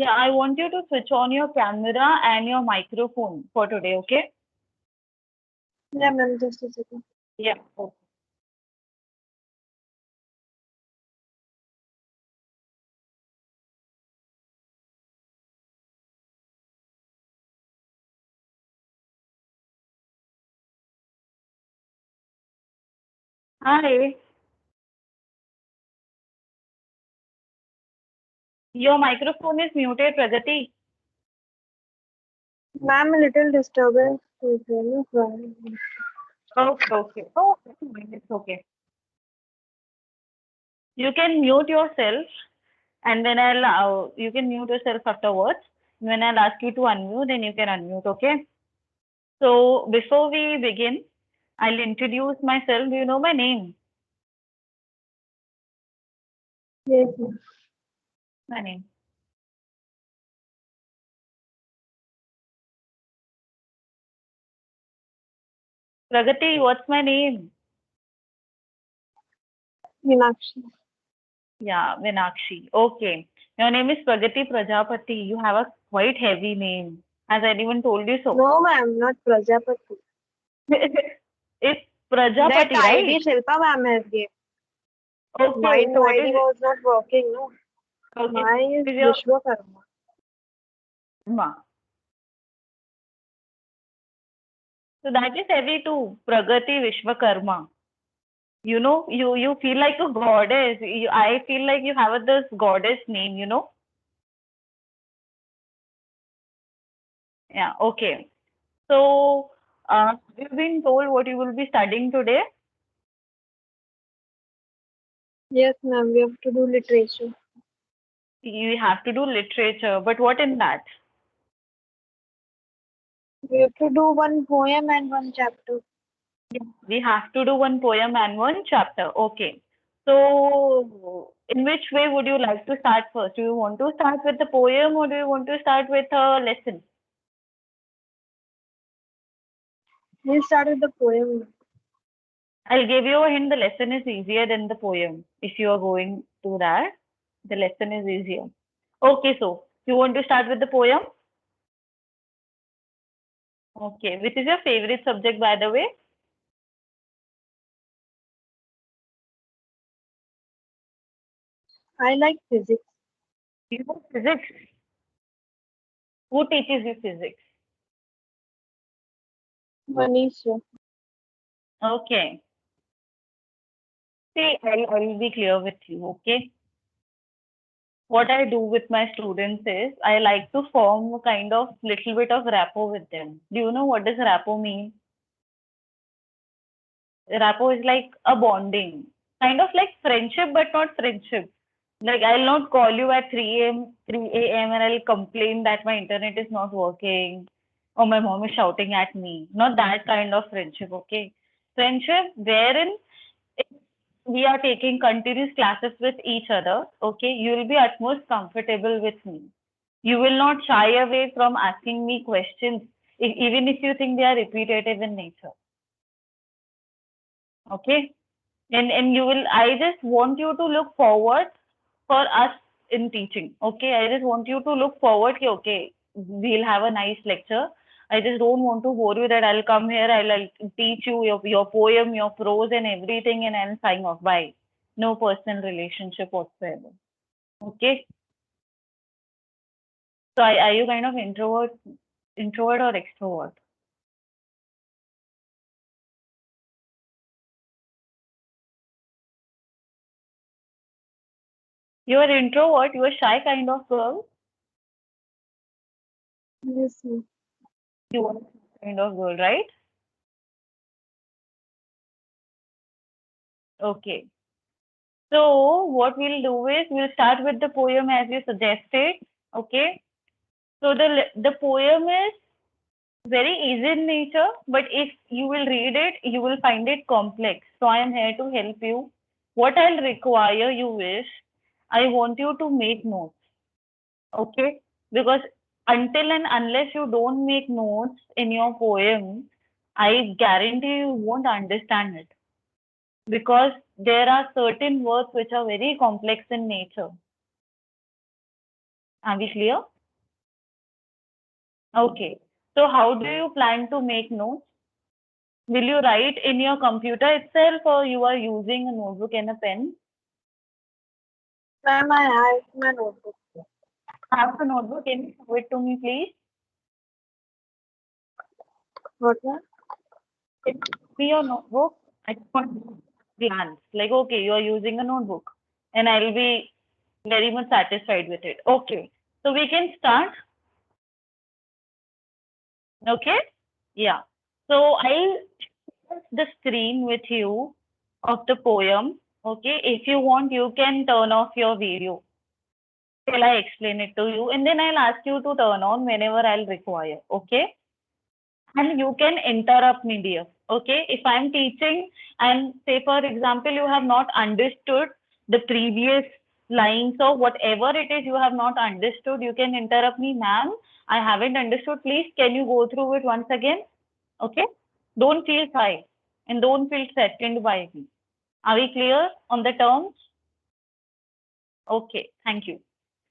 Yeah, I want you to switch on your camera and your microphone for today, okay? Yeah, ma'am, just a second. Yeah. Okay. Hi. Your microphone is muted, Pragati. Ma'am, a little disturbance is there. No problem. Okay, okay. Oh, it's okay. You can mute yourself, and then you can mute yourself afterwards. When I'll ask you to unmute, then you can unmute, okay? So before we begin, I'll introduce myself. Do you know my name? Yes, ma'am. My name. Pragati, what's my name? Meenakshi. Yeah, Vinakshi. Okay. Your name is Pragati Prajapati. You have a quite heavy name. Has anyone told you so? No, ma'am, not Prajapati. It's That Prajapati, right? ID Shilpa ma'am has given. My Okay, so new what ID is it? was not working, no. Okay, so Mine is what is your Vishwakarma. Ma? So that is heavy too. Pragati Vishwakarma. You feel like a goddess. I feel like you have this goddess name, you know? Yeah, okay. So, you've been told what you will be studying today. Yes, ma'am, we have to do literature. You have to do literature, but what in that? We have to do one poem and one chapter. Yeah. We have to do one poem and one chapter. Okay. So, in which way would you like to start first? Do you want to start with the poem or do you want to start with a lesson? We'll start with the poem. I'll give you a hint. The lesson is easier than the poem. If you are going to that, the lesson is easier. Okay, so you want to start with the poem? Okay. Which is your favorite subject, by the way? I like physics. You know physics. Who teaches you physics? Manisha. Okay. See, I'll be clear with you, okay? What I do with my students is I like to form a kind of little bit of rapport with them. Do you know what does rapport mean? Rapport is like a bonding, kind of like friendship, but not friendship. Like I'll not call you at 3 a.m. and I'll complain that my internet is not working or my mom is shouting at me. Not that kind of friendship, okay? Friendship wherein if we are taking continuous classes with each other, okay, you will be utmost comfortable with me. You will not shy away from asking me questions, even if you think they are repetitive in nature. Okay? And you will, I just want you to look forward for us in teaching. Okay? I just want you to look forward, ki, okay, we'll have a nice lecture. I just don't want to bore you that I'll come here, I'll teach you your poem, your prose, and everything, and I'll sign off. Bye. No personal relationship whatsoever. Okay? So are you kind of introvert or extrovert? You're introvert, you're shy kind of girl. Yes, ma'am. You are kind of girl, right? Okay. So what we'll do is we'll start with the poem as you suggested. Okay. So the poem is very easy in nature, but if you will read it, you will find it complex. So I am here to help you. What I'll require you is I want you to make notes. Okay. Because until and unless you don't make notes in your poem, I guarantee you won't understand it. Because there are certain words which are very complex in nature. Are we clear? Okay. So how do you plan to make notes? Will you write in your computer itself or you are using a notebook and a pen? Ma'am, I have my notebook. Have a notebook. Can you show it to me, please? What, ma'am? Can you show me your notebook? I just want to glance. Like, okay, you are using a notebook. And I'll be very much satisfied with it. Okay. So we can start. Okay? Yeah. So I'll share the screen with you of the poem. Okay? If you want, you can turn off your video till I explain it to you. And then I'll ask you to turn on whenever I'll require. Okay? And you can interrupt me, dear. Okay? If I'm teaching and say, for example, you have not understood the previous lines or whatever it is you have not understood, you can interrupt me, ma'am. I haven't understood. Please, can you go through it once again? Okay? Don't feel shy and don't feel threatened by me. Are we clear on the terms? Okay, thank you.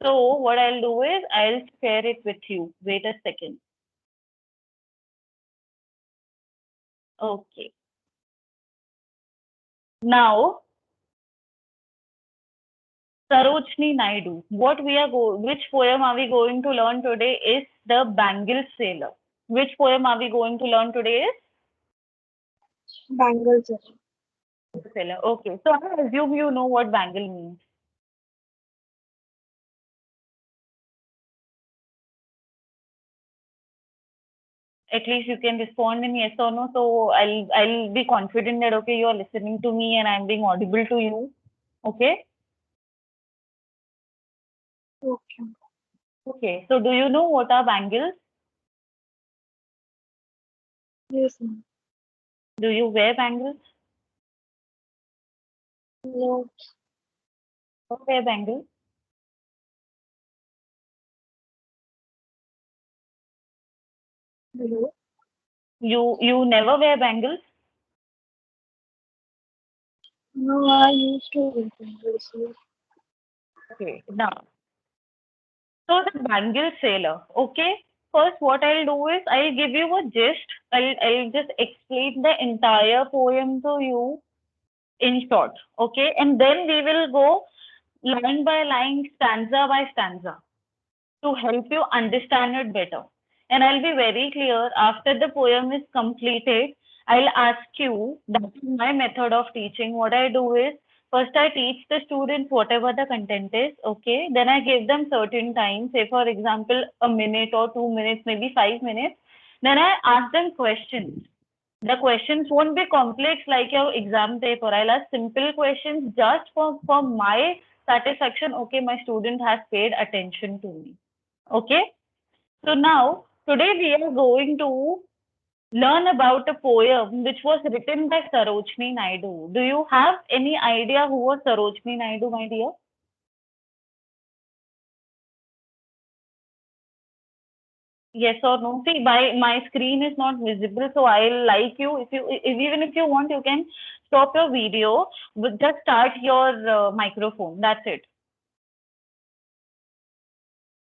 So what I'll do is I'll share it with you. Wait a second. Okay. Now, Sarojini Naidu. Which poem are we going to learn today is The Bangle Sailor. Which poem are we going to learn today is Bangles. The Sailor. Okay, so I assume you know what bangle means. At least you can respond in yes or no. So I'll be confident that okay, you are listening to me and I'm being audible to you. Okay? Okay. Okay. So do you know what are bangles? Yes, ma'am. Do you wear bangles? No. Don't wear bangles. Hello. You never wear bangles? No, I used to wear bangles. Yes. Okay. Now, so the bangle sailor. Okay. First, what I'll do is I'll give you a gist. I'll just explain the entire poem to you in short. Okay. And then we will go line by line, stanza by stanza to help you understand it better. And I'll be very clear after the poem is completed, I'll ask you, that is my method of teaching. What I do is first I teach the students whatever the content is, okay? Then I give them certain time, say for example, a minute or 2 minutes, maybe 5 minutes. Then I ask them questions. The questions won't be complex like your exam paper. I'll ask simple questions just for my satisfaction. Okay, my student has paid attention to me. Okay. So now, today we are going to learn about a poem which was written by Sarojini Naidu. Do you have any idea who was Sarojini Naidu, my dear? Yes or no? See, my screen is not visible, so I'll like you. Even if you want, you can stop your video, but just start your microphone. That's it.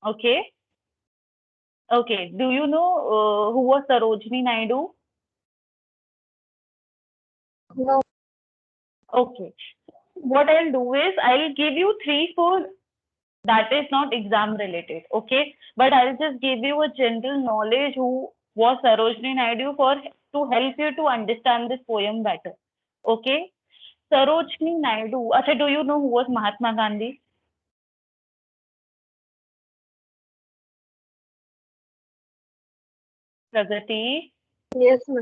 Okay. Okay. Do you know who was Sarojini Naidu? No. Okay. What I'll do is I'll give you three, four that is not exam related, okay? But I'll just give you a general knowledge who was Sarojini Naidu for to help you to understand this poem better, okay? Sarojini Naidu. Acha, do you know who was Mahatma Gandhi? Pragati. Yes, ma'am.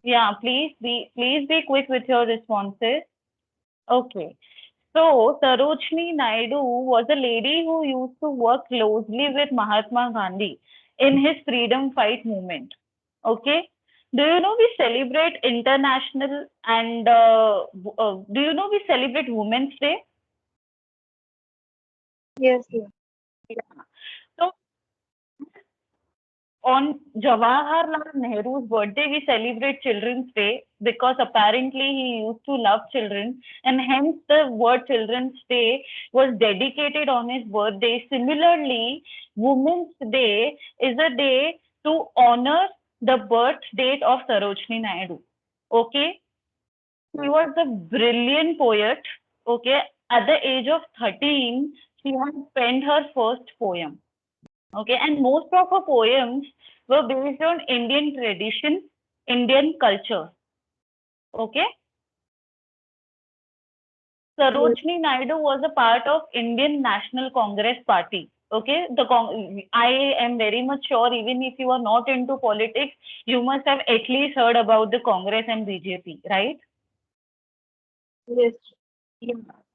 Yeah, please be quick with your responses. Okay. So Sarojini Naidu was a lady who used to work closely with Mahatma Gandhi in his freedom fight movement. Okay. Do you know we celebrate international and do you know we celebrate Women's Day? Yes, ma'am. Yeah. So on Jawaharlal Nehru's birthday, we celebrate Children's Day because apparently he used to love children, and hence the word Children's Day was dedicated on his birthday. Similarly, Women's Day is a day to honor the birth date of Sarojini Naidu. Okay, she was a brilliant poet. Okay, at the age of 13, she had penned her first poem. Okay, and most of her poems were based on Indian tradition, Indian culture. Okay, Yes. Sarojini Naidu was a part of Indian National Congress Party. Okay, I am very much sure, even if you are not into politics, you must have at least heard about the Congress and BJP, right? Yes. Yeah.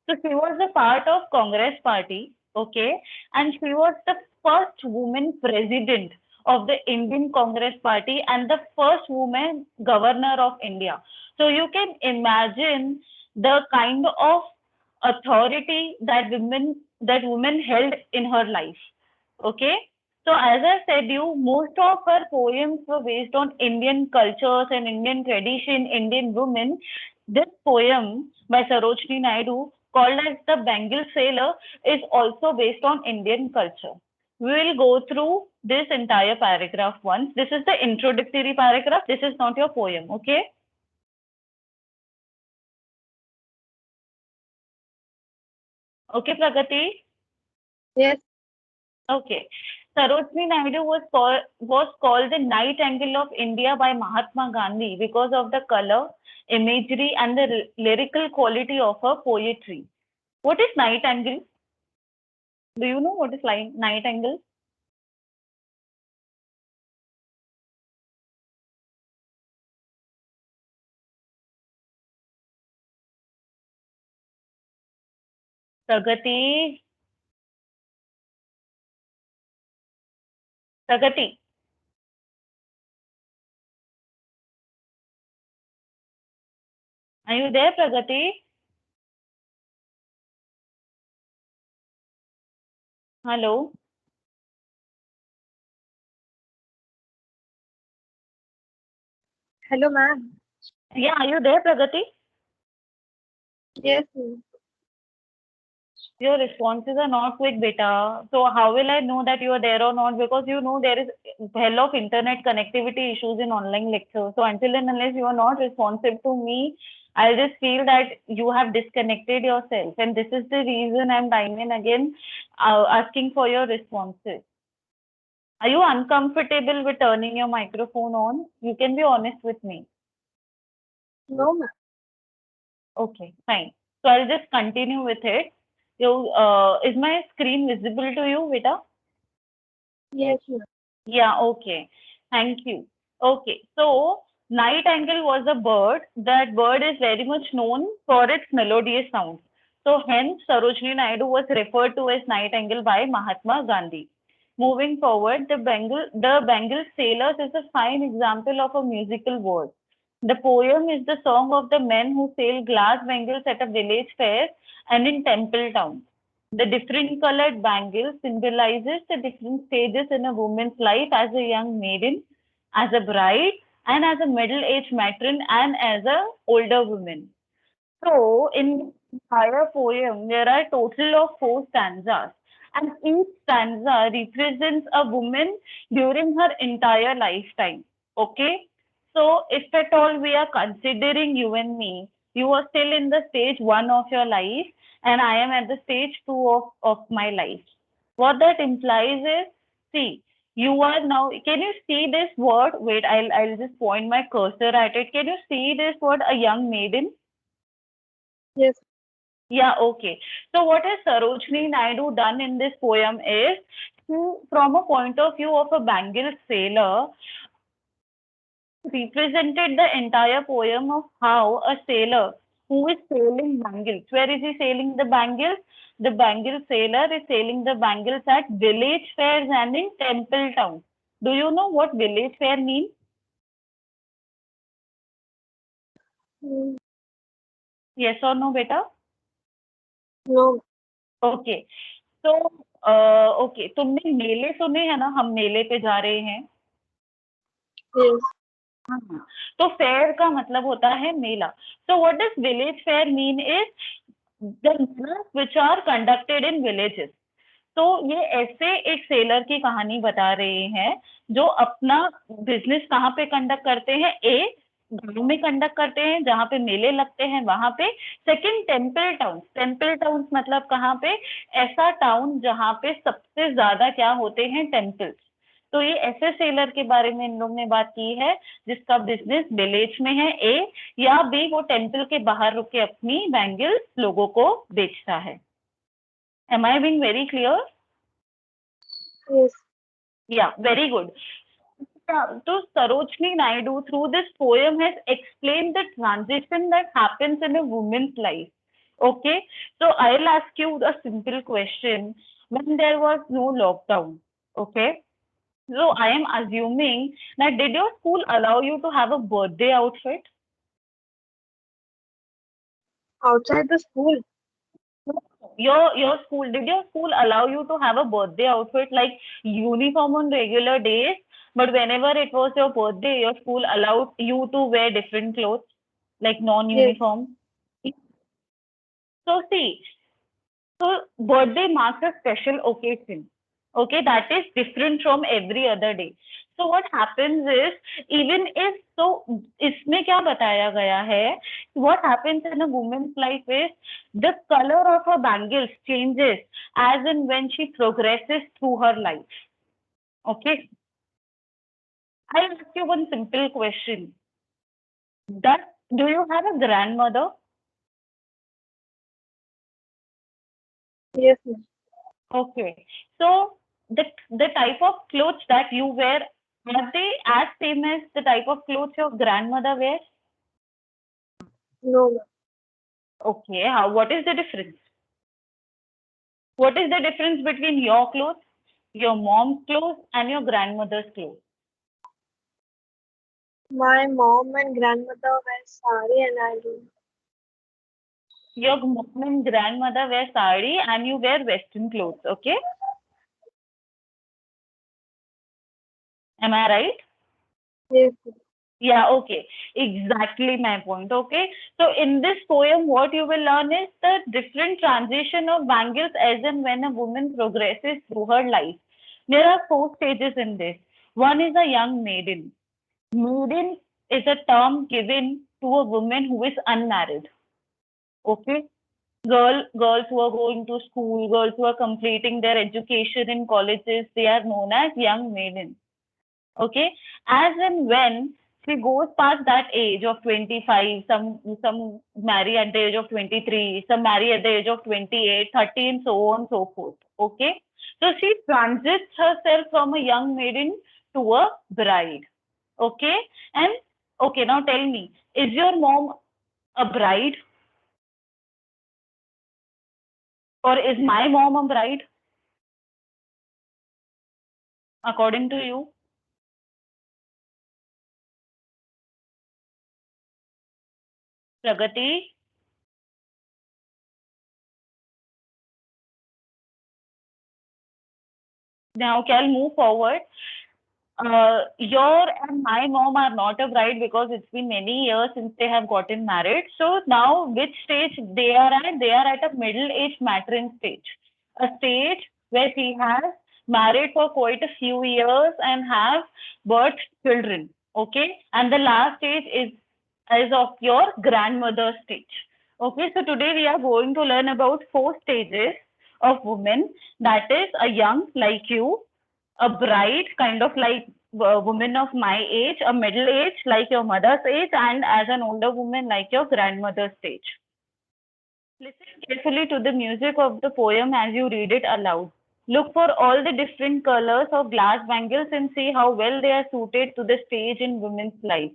So she was a part of Congress party, okay, and she was the first woman president of the Indian Congress Party and the first woman governor of India. So you can imagine the kind of authority that women held in her life. Okay. So as I said you, most of her poems were based on Indian cultures and Indian tradition, Indian women. This poem by Sarojini Naidu, called as the Bengal Sailor, is also based on Indian culture. We will go through this entire paragraph once. This is the introductory paragraph. This is not your poem, okay? Okay, Pragati? Yes. Okay. Sarojini Naidu was called the Nightingale of India by Mahatma Gandhi because of the color, imagery, and the lyrical quality of her poetry. What is Nightingale? Do you know what is Nightingale? Pragati, Pragati, are you there, Pragati? Hello. Hello, ma'am. Yeah, are you there, Pragati? Yes, ma'am. Your responses are not quick, beta. So how will I know that you are there or not? Because you know there is hell of internet connectivity issues in online lectures. So until and unless you are not responsive to me, I'll just feel that you have disconnected yourself. And this is the reason I'm time and again asking for your responses. Are you uncomfortable with turning your microphone on? You can be honest with me. No, ma'am. Okay, fine. So I'll just continue with it. Is my screen visible to you, Vita? Yes, ma'am. Yeah, okay. Thank you. Okay, so nightingale was a bird. That bird is very much known for its melodious sound. So hence Sarojini Naidu was referred to as nightingale by Mahatma Gandhi. Moving forward, the Bengal Sailors is a fine example of a musical word. The poem is the song of the men who sail glass bangles at a village fair and in temple towns. The different colored bangle symbolizes the different stages in a woman's life as a young maiden, as a bride, and as a middle-aged matron and as a older woman. So, in the entire poem, there are a total of 4 stanzas, and each stanza represents a woman during her entire lifetime. Okay? So, if at all we are considering you and me, you are still in the stage 1 of your life, and I am at the stage 2 of my life. What that implies is, see, you are now, can you see this word? Wait, I'll just point my cursor at it. Can you see this word, a young maiden? Yes. Yeah, okay. So what has Sarojini Naidu done in this poem is, from a point of view of a Bengal sailor, represented the entire poem of how a sailor who is sailing bangles. Where is he sailing the bangles? The Bengal sailor is sailing the bangles at village fairs and in temple towns. Do you know what village fair means? Mm, Yes or no, beta? no. Okay तो okay तुमने मेले सुने हैं ना हम मेले पे जा रहे हैं Yes. हाँ, तो फेयर का मतलब होता है मेला. So what does village fair mean is the melas which are conducted in villages. तो ये ऐसे एक सेलर की कहानी बता रहे हैं जो अपना बिजनेस कहाँ पे कंडक्ट करते हैं. ए, गांव में कंडक्ट करते हैं जहाँ पे मेले लगते हैं वहां पे. Second, temple town. Temple town मतलब कहाँ पे, ऐसा टाउन जहाँ पे सबसे ज्यादा क्या होते हैं, टेम्पल्स. तो ये ऐसे सेलर के बारे में इन लोग ने बात की है जिसका बिजनेस विलेज में है. ए, या बी, वो टेम्पल के बाहर रुक के अपनी बैंगल्स लोगों को बेचता है. Am I being very clear? Yes. Yeah, very good. So Sarojini Naidu through this poem has explained the transition that happens in a woman's life. Okay, so I'll ask you a simple question. When there was no lockdown, okay, so I am assuming that did your school allow you to have a birthday outfit? Outside the school. Your school, did your school allow you to have a birthday outfit like uniform on regular days, but whenever it was your birthday your school allowed you to wear different clothes like Yes. non-uniform? So see, so birthday marks a special occasion, okay, that is different from every other day. So what happens is, even if, so इसमें क्या बताया गया है, what happens in a woman's life is the color of her bangles changes as and when she progresses through her life. Okay, I'll ask you one simple question. That, do you have a grandmother? Yes. Ma'am. Okay. So the type of clothes that you wear, are they as same as the type of clothes your grandmother wears? No. Ma'am. Okay. How, what is the difference? What is the difference between your clothes, your mom's clothes, and your grandmother's clothes? My mom and grandmother wear sari and I do. Your mom and grandmother wear sari and you wear western clothes. Okay. Am I right? Yes. Ma'am. Yeah, okay. Exactly my point. Okay. So in this poem, what you will learn is the different transition of bangles as and when a woman progresses through her life. There are four stages in this. One is a young maiden. Maiden is a term given to a woman who is unmarried. Okay. Girls who are going to school, girls who are completing their education in colleges, they are known as young maiden. Okay, as and when she goes past that age of 25, some marry at the age of 23, some marry at the age of 28, 30, and so on and so forth. Okay, so she transits herself from a young maiden to a bride. Okay, and okay, now tell me, is your mom a bride, or is my mom a bride according to you? Pragati? Now, okay, I'll move forward. Your and my mom are not a bride because it's been many years since they have gotten married. So now, which stage they are at? They are at a middle-aged matron stage, a stage where she has married for quite a few years and have birthed children. Okay, and the last stage is as of your grandmother stage. Okay, so today we are going to learn about four stages of women. That is a young like you, a bride, kind of like a woman of my age, a middle age, like your mother's age, and as an older woman, like your grandmother's age. Listen carefully to the music of the poem as you read it aloud. Look for all the different colors of glass bangles and see how well they are suited to the stage in women's life.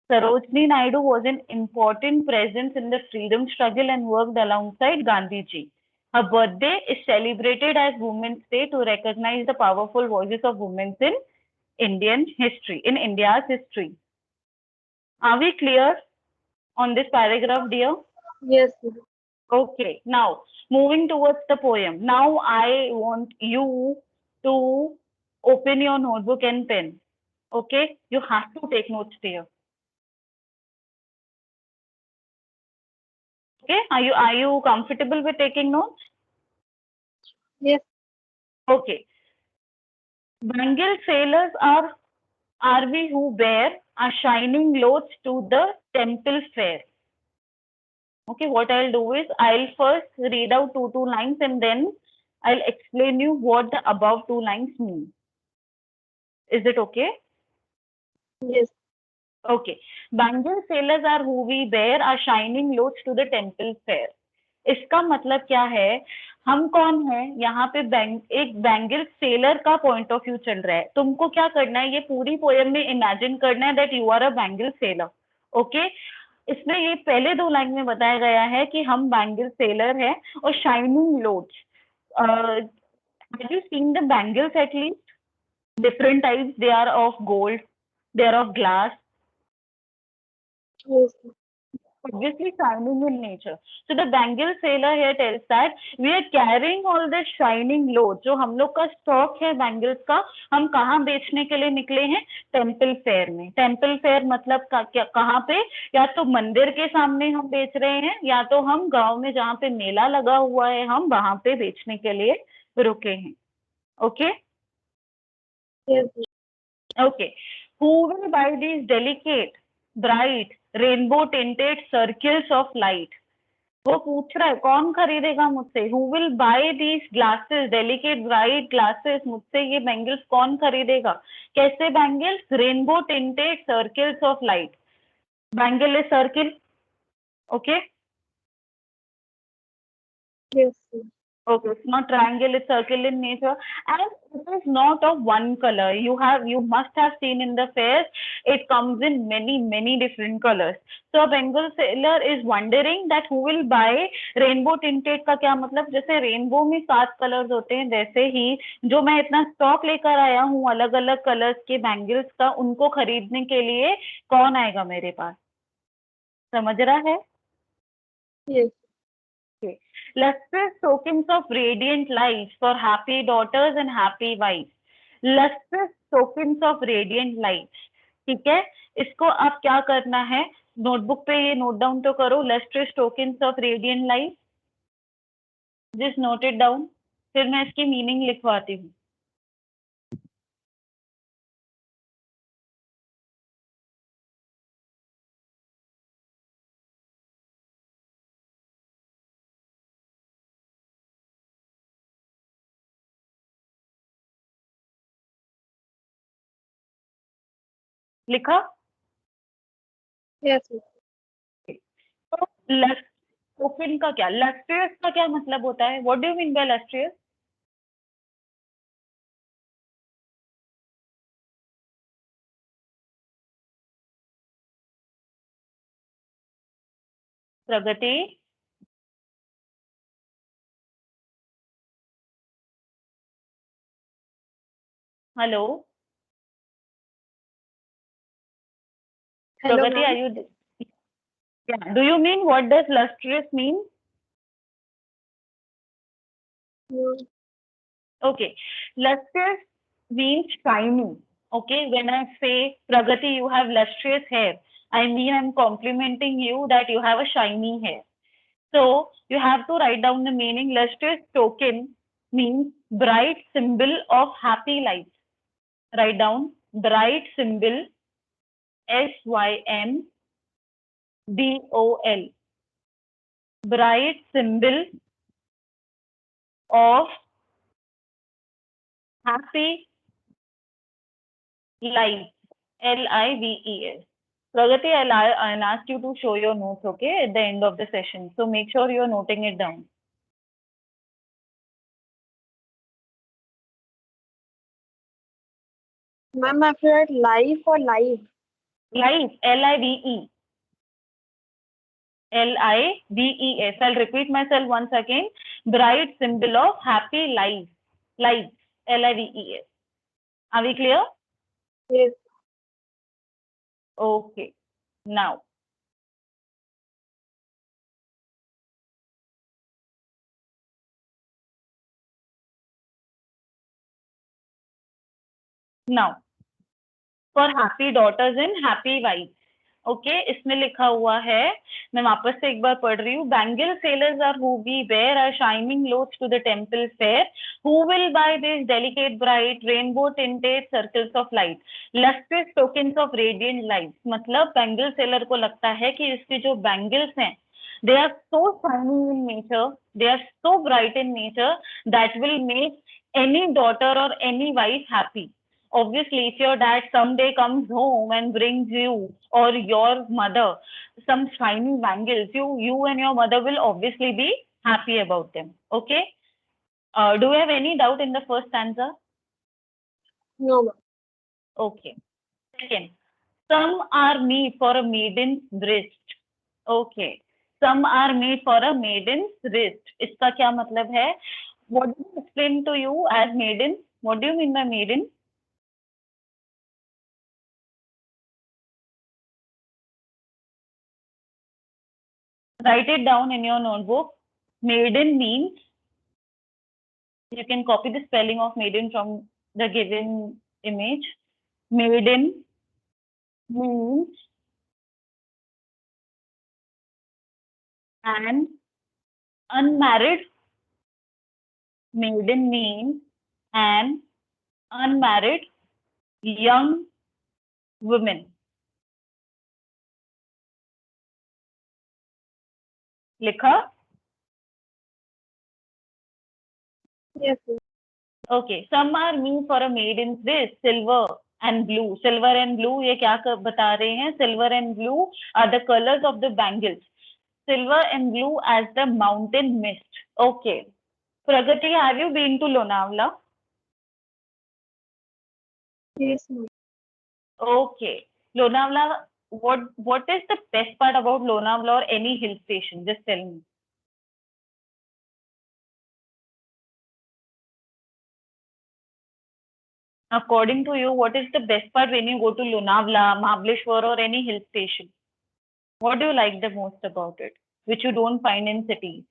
Sarojini Naidu was an important presence in the freedom struggle and worked alongside Gandhiji. Her birthday is celebrated as Women's Day to recognize the powerful voices of women in Indian history, in India's history. Are we clear on this paragraph, dear? Yes. Ma'am. Okay, now moving towards the poem. Now I want you to open your notebook and pen. Okay, you have to take notes there. Okay, are you comfortable with taking notes? Yes. Okay. Bengal sailors are we who wear a shining clothes to the temple fair. Okay, what I'll do is I'll first read out two lines and then I'll explain you what the above two lines mean. Is it okay? Yes. Okay. Bengal sailors are who we wear a shining clothes to the temple fair. इसका मतलब क्या है? हम कौन है? यहाँ पे एक बैंगल सेलर का पॉइंट ऑफ व्यू चल रहा है. तुमको क्या करना है? ये पूरी पोएम में इमेजिन करना है that you are a bangle seller. Okay, इसमें ये पहले दो लाइन में बताया गया है कि हम बैंगल सेलर है और shining loads. Have you seen the bangles at least? Different types, they are of gold, they are of glass, Yes. obviously shining in nature. So the bangle sailor here tells that we are carrying all this shining load. जो हम लोग का stock है bangles का, हम कहाँ बेचने के लिए निकले हैं? टेम्पल फेयर में. टेम्पल फेयर मतलब कहाँ पे? या तो मंदिर के सामने हम बेच रहे हैं या तो हम गांव में जहाँ पे मेला लगा हुआ है हम वहां पे बेचने के लिए रुके हैं. Okay. Yes. Okay. Who will buy these delicate, bright, rainbow tinted circles of light? वो पूछ रहा है कौन खरीदेगा मुझसे? Who will buy these glasses, delicate bright glasses, मुझसे ये बैंगल्स कौन खरीदेगा? कैसे bangles? Rainbow tinted circles of light. Bangle is circle. Okay. Yes. Okay, it's not triangle, it's circle in nature, and it is not of one color. You must have seen in the fairs, it comes in many different colors. So a Bengal sailor is wondering that who will buy rainbow tinted का क्या मतलब? जैसे rainbow में 7 colours होते हैं वैसे ही जो मैं इतना स्टॉक लेकर आया हूँ अलग अलग कलर्स के बैंगल्स का, उनको खरीदने के लिए कौन आएगा मेरे पास? समझ रहा है? Yes. Okay. Lustrous tokens of radiant light for happy daughters and happy wives. Lustrous tokens of radiant light. ठीक है, इसको आप क्या करना है? नोटबुक पे ये नोट डाउन तो करो. lustrous tokens of radiant light. Just note it down. फिर मैं इसकी मीनिंग लिखवाती हूँ. लिखा? Yes. तो टोकन का क्या? lustrous का क्या मतलब होता है? What do you mean by lustrous? Pragati, hello Hello, Pragati, ma'am. are you? Yeah. Do you mean what does lustrous mean? Mm. Okay. Lustrous means shiny. Okay. When I say Pragati, you have lustrous hair, I mean I'm complimenting you that you have a shiny hair. So you have to write down the meaning. Lustrous token means bright symbol of happy life. Write down bright symbol, SYMBOL. Bright symbol of happy life. LIVES. Pragati, I'll ask you to show your notes, okay, at the end of the session. So make sure you're noting it down. Ma'am, I have to write life or live? Life, LIVE. LIVES. I'll repeat myself once again. Bright symbol of happy life. Life, LIVES. Are we clear? Yes. Okay. Now, now, for happy daughters and happy wives. Okay इसमें लिखा हुआ है, मैं वापस से एक बार पढ़ रही हूँ. Bangle sellers are who we where are shining लोथ्स to the temple fair, who will by this delicate bright rainbow tinted circles of light, lustrous tokens of radiant light. मतलब बैंगल सेलर को लगता है कि इसके जो बैंगल्स हैं, they are so shining in nature, they are so bright in nature that will make any daughter or any wife happy. Obviously, if your dad someday comes home and brings you or your mother some shiny bangles, you and your mother will obviously be happy about them. Okay. Do you have any doubt in the first stanza? No, ma'am. Okay. Second, some are made for a maiden's wrist. Okay. Some are made for a maiden's wrist. इसका क्या मतलब है? What do you explain to you as maiden? What do you mean by maiden? Write it down in your notebook. Maiden means, you can copy the spelling of maiden from the given image. Maiden means an unmarried. Maiden means an unmarried young woman. लिखा? Yes, ma'am. Okay. Some are mean for a maiden's wrist, silver and blue. Silver and blue ये क्या बता रहे हैं? Silver and blue are the colors of the bangles. Silver and blue as the mountain mist. Okay. Pragati, have you been to Lonavala? Yes, ma'am. Okay. Lonavala, what is the best part about Lonavala or any hill station? Just tell me. According to you, what is the best part when you go to Lonavala, Mahabaleshwar or any hill station? What do you like the most about it, which you don't find in cities?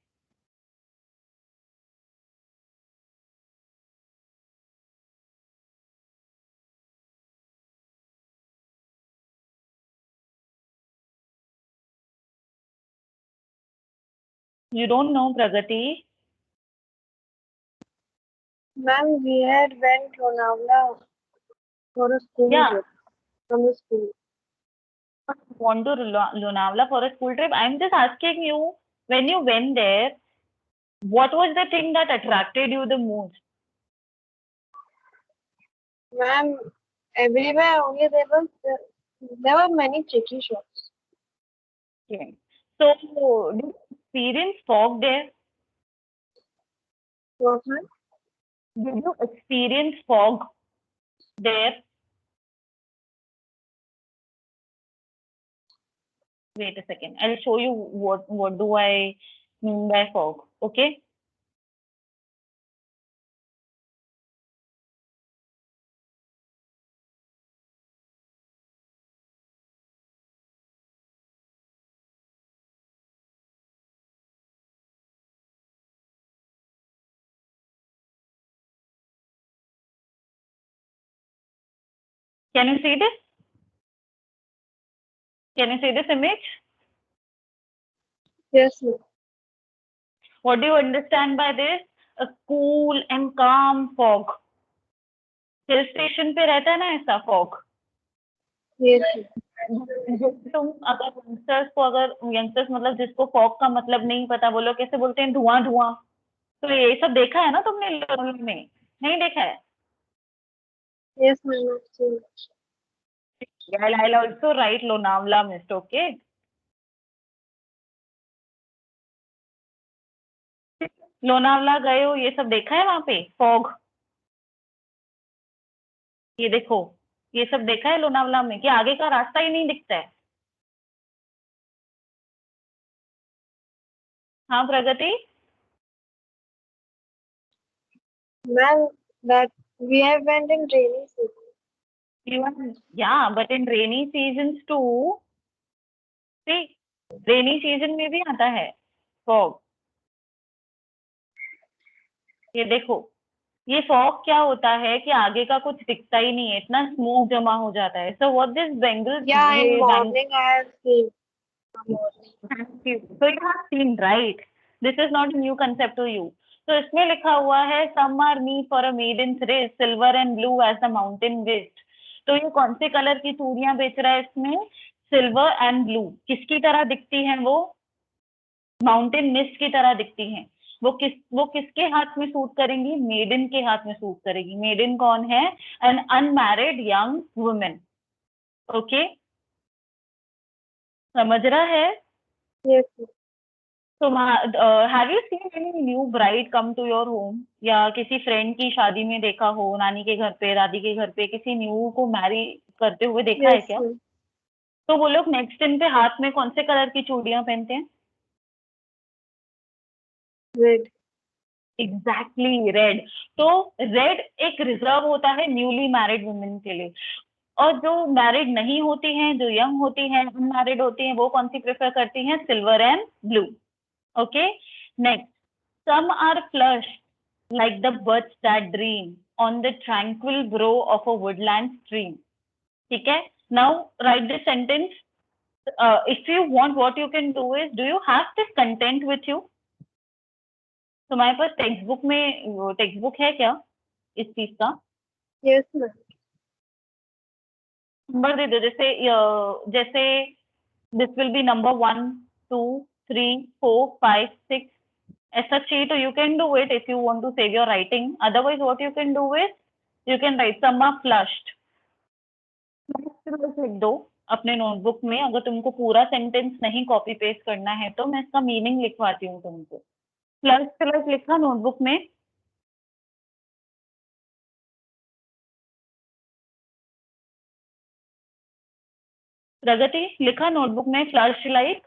You don't know, Pragati? Ma'am, we had went to Lonavala for a school Yeah. trip from the school. Want to Lonavala for a school trip? I'm just asking you, when you went there, what was the thing that attracted you the most? Ma'am, everywhere only there were many tricky shops. Okay. So, did you experience fog there? What, ma'am? Did you experience fog there? Wait a second. I'll show you what do I mean by fog. Okay. Can you see this? Can you see this image? Yes, ma'am. What do you understand by this? A cool and calm fog. Hill station पे रहता है ना ऐसा fog. Yes, ma'am. तुम अगर youngsters को, अगर youngsters मतलब जिसको फॉग का मतलब नहीं पता, वो लोग कैसे बोलते हैं धुआं धुआं. तो ये सब देखा है ना तुमने लोनावला में? नहीं देखा है? Yes, ma'am. I've seen it. I'll also write Lonavala mist. Okay. Lonavala गए हो, ये सब देखा है वहां पे फॉग? ये देखो, ये सब देखा है लोनावला में कि आगे का रास्ता ही नहीं दिखता है. हाँ प्रगति. Ma'am, that we have went in rainy season. Yeah, but in rainy seasons too. See, rainy season में भी आता है फॉग. ये देखो, ये फॉग क्या होता है कि आगे का कुछ दिखता ही नहीं है, इतना स्मोक जमा हो जाता है. So what this bangles, Yeah, in ये morning I have seen. Morning. Thank you. So you have seen, right? This is not a new concept to you. तो इसमें लिखा हुआ है some are me for a maiden's race, silver and blue as the mountain waste. तो ये कौन से colour की चूड़ियां बेच रहा है इसमें? Silver and blue. किसकी तरह दिखती हैं वो? माउंटेन मिस्ट की तरह दिखती हैं. वो किसके हाथ में सूट करेंगी? मेडन के हाथ में सूट करेगी. मेडन कौन है? An unmarried young women. Okay, समझ रहा है? Yes, ma'am. तो have you seen any new bride come to your home, या किसी फ्रेंड की शादी में देखा हो, नानी के घर पे, दादी के घर पे किसी न्यू को मैरी करते हुए देखा है Yes, क्या? ma'am. तो वो लोग नेक्स्ट दिन पे हाथ में कौन से कलर की चूड़ियां पहनते हैं? Red. Exactly red. तो रेड एक रिजर्व होता है न्यूली मैरिड वुमेन के लिए. और जो मैरिड नहीं होती हैं, जो यंग होती हैं, अनमैरिड होती हैं, वो कौन सी प्रेफर करती हैं? Silver and blue. Okay, next. Some are flush like the birds that dream on the tranquil brow of a woodland stream. ठीक है? Now write this sentence. If you want, what you can do is, do you have this content with you? तुम्हारे पास text book है क्या इस चीज का? Yes, ma'am. Number दे दो, जैसे दिस विल बी नंबर 1, 2, 3, 4, 5, 6. ऐसा चाहिए तो you can do it if you want to save your writing. Otherwise what you can do is, you can write some are flushed. लिख दो अपने नोटबुक में. अगर तुमको पूरा सेंटेंस नहीं कॉपी पेस्ट करना है तो मैं इसका मीनिंग लिखवाती हूँ तुमको. फ्लश फ्लश लिखा नोटबुक में? प्रगति, लिखा नोटबुक में flush like?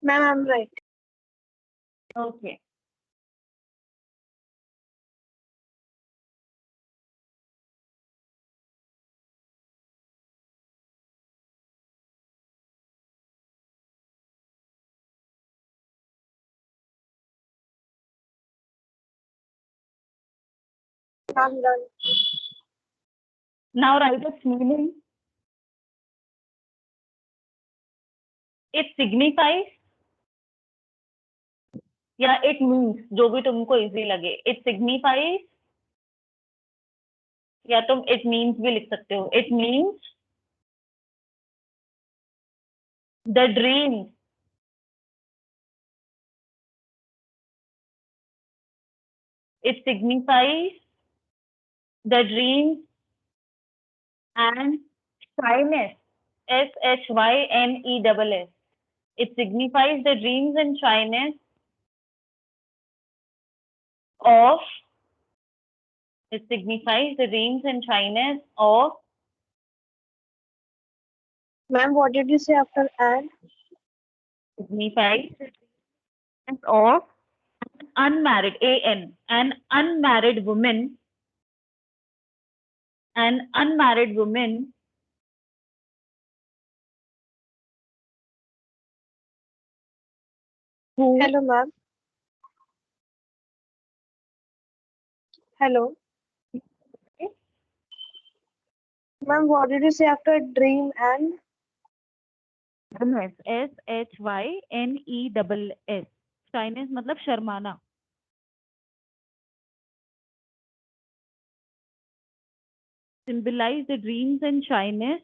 Ma'am, I'm right. Okay. I'm done. Now right it's meaning. It signifies या इट मीन्स, जो भी तुमको इजी लगे. इट सिग्निफाइज, या तुम इट मीन्स भी लिख सकते हो. It means the dream. It signifies the dream and shyness, SHYNESS. It signifies the dreams and shyness of, it signifies the dreams and shyness of, Ma'am, what did you say after and? signifies of unmarried, an unmarried woman, an unmarried woman who, Hello, ma'am. Hello. Ma'am, what did you say after dream and? SHYNESS. Shyness मतलब शर्माना. Symbolize the dreams and shyness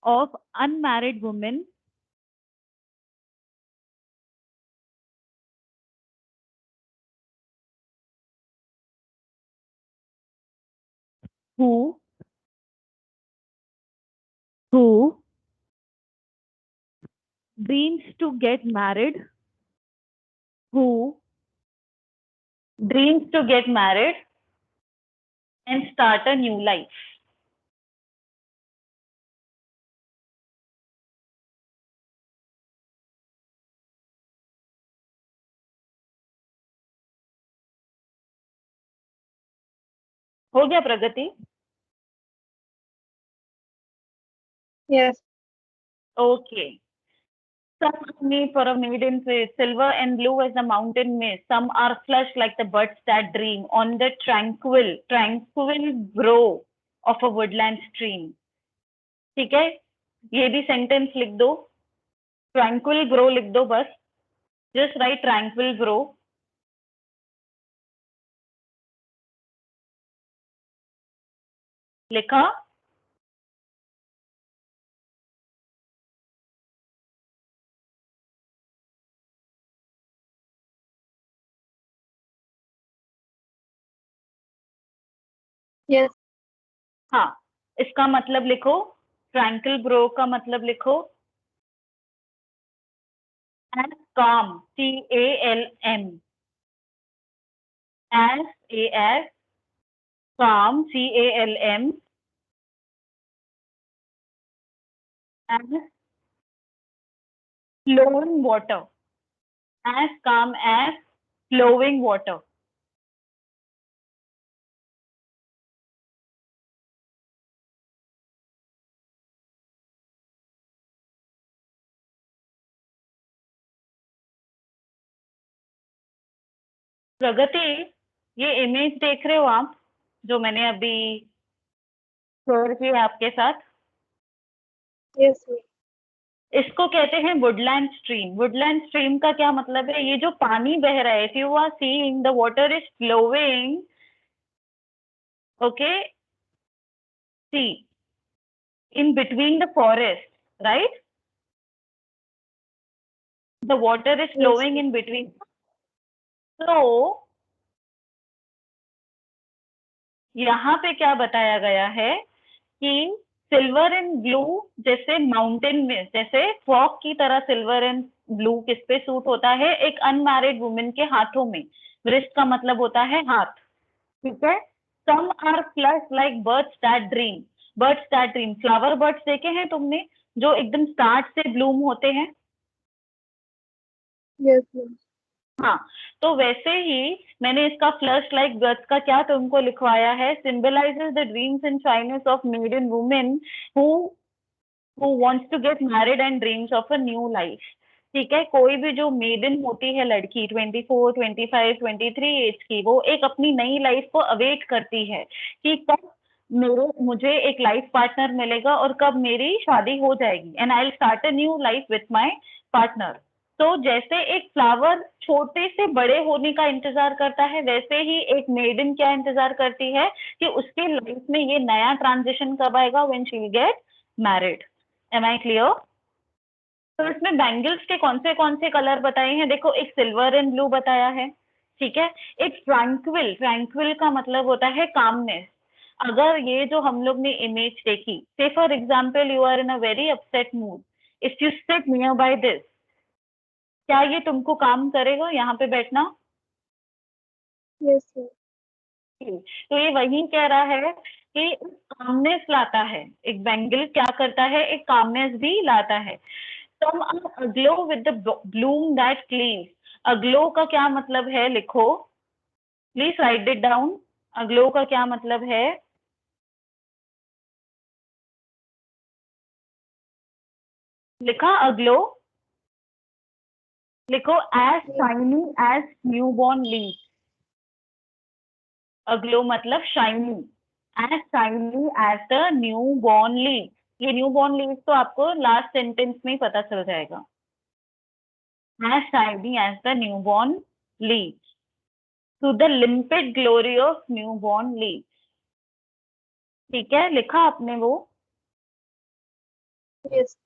of unmarried women who who dreams to get married, who dreams to get married and start a new life. हो गया प्रगति? Yes. Okay. Some are made for a maiden face, silver and blue as the mountain mist. Some are flushed like the buds that dream on the tranquil grove of a woodland stream. ठीक है, ये भी sentence लिख दो. Tranquil grow लिख दो बस. Just right tranquil grow. लिखा. Yes. हाँ, इसका मतलब लिखो. ट्रैंक्विल ग्रो का मतलब लिखो. एंड काम, CALM. as calm, CALM. as flowing water. As calm as flowing water. प्रगति, ये इमेज देख रहे हो आप, जो मैंने अभी शेयर की आपके साथ. Yes. Yes. इसको कहते हैं वुडलैंड स्ट्रीम. वुडलैंड स्ट्रीम का क्या मतलब है? ये जो पानी बह रहा है, if you are seeing the water is flowing, okay, see, in between the forest, right? The water is Yes. flowing in between. So यहाँ पे क्या बताया गया है कि सिल्वर एंड ब्लू, जैसे माउंटेन में, जैसे फॉग की तरह सिल्वर एंड ब्लू किस पे सूट होता है? एक अनमैरिड वुमेन के हाथों में. वृष्ट का मतलब होता है हाथ. ठीक है. Some are flush like birds that dream. Birds that dream, flower birds देखे हैं तुमने, जो एकदम स्टार्ट से ब्लूम होते हैं? Yes. Yes. हाँ, तो वैसे ही मैंने इसका फ्लश लाइक बर्ड्स का क्या तुमको लिखवाया है? Symbolises the dreams and shyness of maiden women who wants to get married and dreams of a new life. ठीक है. कोई भी जो मेडन होती है लड़की 24, 25, 23 एज की, वो एक अपनी नई लाइफ को अवेट करती है कि कब मुझे एक लाइफ पार्टनर मिलेगा और कब मेरी शादी हो जाएगी, and I will start a new life with my partner. तो जैसे एक फ्लावर छोटे से बड़े होने का इंतजार करता है, वैसे ही एक मेडन क्या इंतजार करती है कि उसके लाइफ में ये नया ट्रांजिशन कब आएगा, when she will get married. Am I clear? तो इसमें बैंगल्स के कौन से कलर बताए हैं? देखो, एक सिल्वर एंड ब्लू बताया है. ठीक है. एक ट्रैंक्विल, ट्रैंक्विल का मतलब होता है कामनेस. अगर ये जो हम लोग ने इमेज देखी, say for example you are in a very upset mood, if you sit near by this, क्या ये तुमको काम करेगा यहाँ पे बैठना? Yes. Yes. तो ये वही कह रहा है कि कामनेस लाता है. एक बैंगल क्या करता है? एक कामनेस भी लाता है. Some are aglow with the bloom that cleans. Aglow का क्या मतलब है? लिखो. Please write it down. Aglow का क्या मतलब है? लिखा aglow. लिखो as shiny as newborn leaf. Aglow मतलब shiny. As shiny as the newborn leaf. ये newborn leaf तो आपको लास्ट सेंटेंस में ही पता चल जाएगा. As shiny as the newborn leaf. To the limpid glory of newborn leaf. ठीक है. लिखा आपने वो? Yes.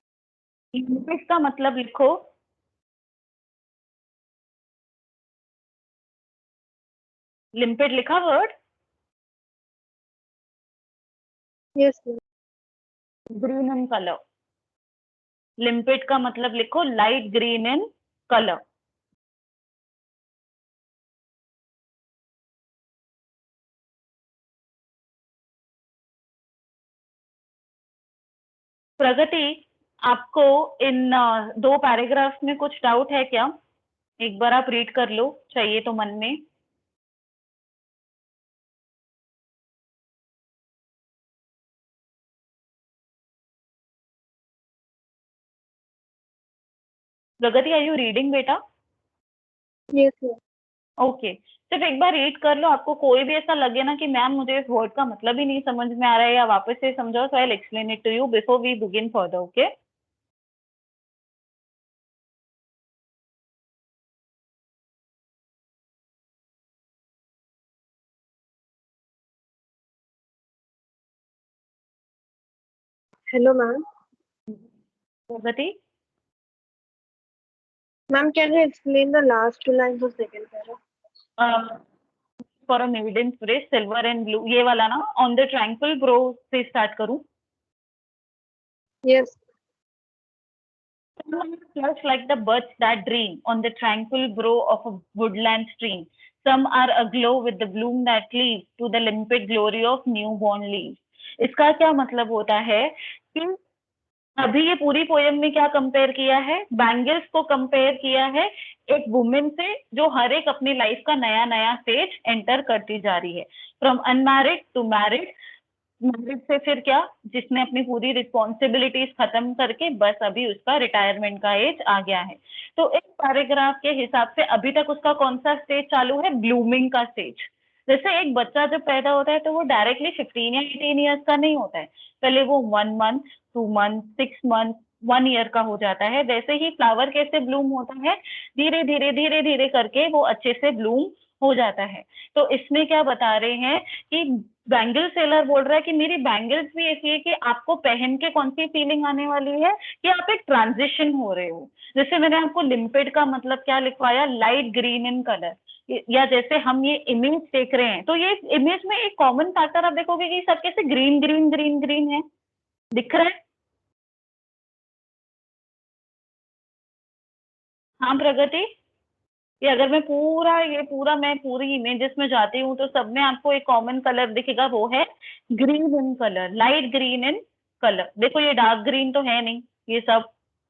लिम्पिड का मतलब लिखो. लिम्पिड लिखा word? Yes. Yes. Green in colour. लिम्पिड का मतलब लिखो लाइट ग्रीन इन कलर. प्रगति, आपको इन दो पैराग्राफ में कुछ डाउट है क्या? एक बार आप रीड कर लो, चाहिए तो मन में. प्रगति, आर यू रीडिंग बेटा? Yes, ma'am. ओके, सिर्फ एक बार रीड कर लो। आपको कोई भी ऐसा लगे ना कि मैम मुझे इस वर्ड का मतलब ही नहीं समझ में आ रहा है या वापस से समझाओ, so I will explain it to you before we begin further, okay? Hello, ma'am. Pragati, Ma'am, can you explain the last two lines of second paragraph? For a maiden fresh silver and blue, ये वाला ना, on the tranquil brow से start करूं? Yes. Flush like the birds that dream on the tranquil brow of a woodland stream. Some are aglow with the bloom that leads to the limpid glory of newborn leaves. इसका क्या मतलब होता है कि अभी ये पूरी पोयम में क्या कंपेयर किया है? बैंगल्स को कंपेयर किया है एक वुमेन से जो हर एक अपनी लाइफ का नया नया स्टेज एंटर करती जा रही है, from unmarried to married, marriage से फिर क्या, जिसने अपनी पूरी रिस्पॉन्सिबिलिटीज खत्म करके बस अभी उसका रिटायरमेंट का एज आ गया है। तो एक पैराग्राफ के हिसाब से अभी तक उसका कौन सा स्टेज चालू है? ब्लूमिंग का स्टेज। जैसे एक बच्चा जब पैदा होता है तो वो डायरेक्टली 15 या 18 ईयर्स का नहीं होता है, पहले वो 1 मंथ, 2 मंथ, 6 मंथ, 1 ईयर का हो जाता है। वैसे ही फ्लावर कैसे ब्लूम होता है, धीरे धीरे धीरे धीरे करके वो अच्छे से ब्लूम हो जाता है। तो इसमें क्या बता रहे हैं कि बैंगल सेलर बोल रहा है कि मेरी बैंगल्स भी ऐसी है कि आपको पहन के कौन सी फीलिंग आने वाली है कि आप एक ट्रांजिशन हो रहे हो। जैसे मैंने आपको लिम्पिड का मतलब क्या लिखवाया, लाइट ग्रीन इन कलर, या जैसे हम ये इमेज देख रहे हैं तो ये इमेज में एक कॉमन फैक्टर आप देखोगे कि सब कैसे ग्रीन ग्रीन ग्रीन ग्रीन है, दिख रहा है? हाँ प्रगति, ये अगर मैं पूरी इमेजेस में जाती हूँ तो सब में आपको एक कॉमन कलर दिखेगा, वो है green in colour, light green in colour. देखो ये डार्क ग्रीन तो है नहीं ये सब,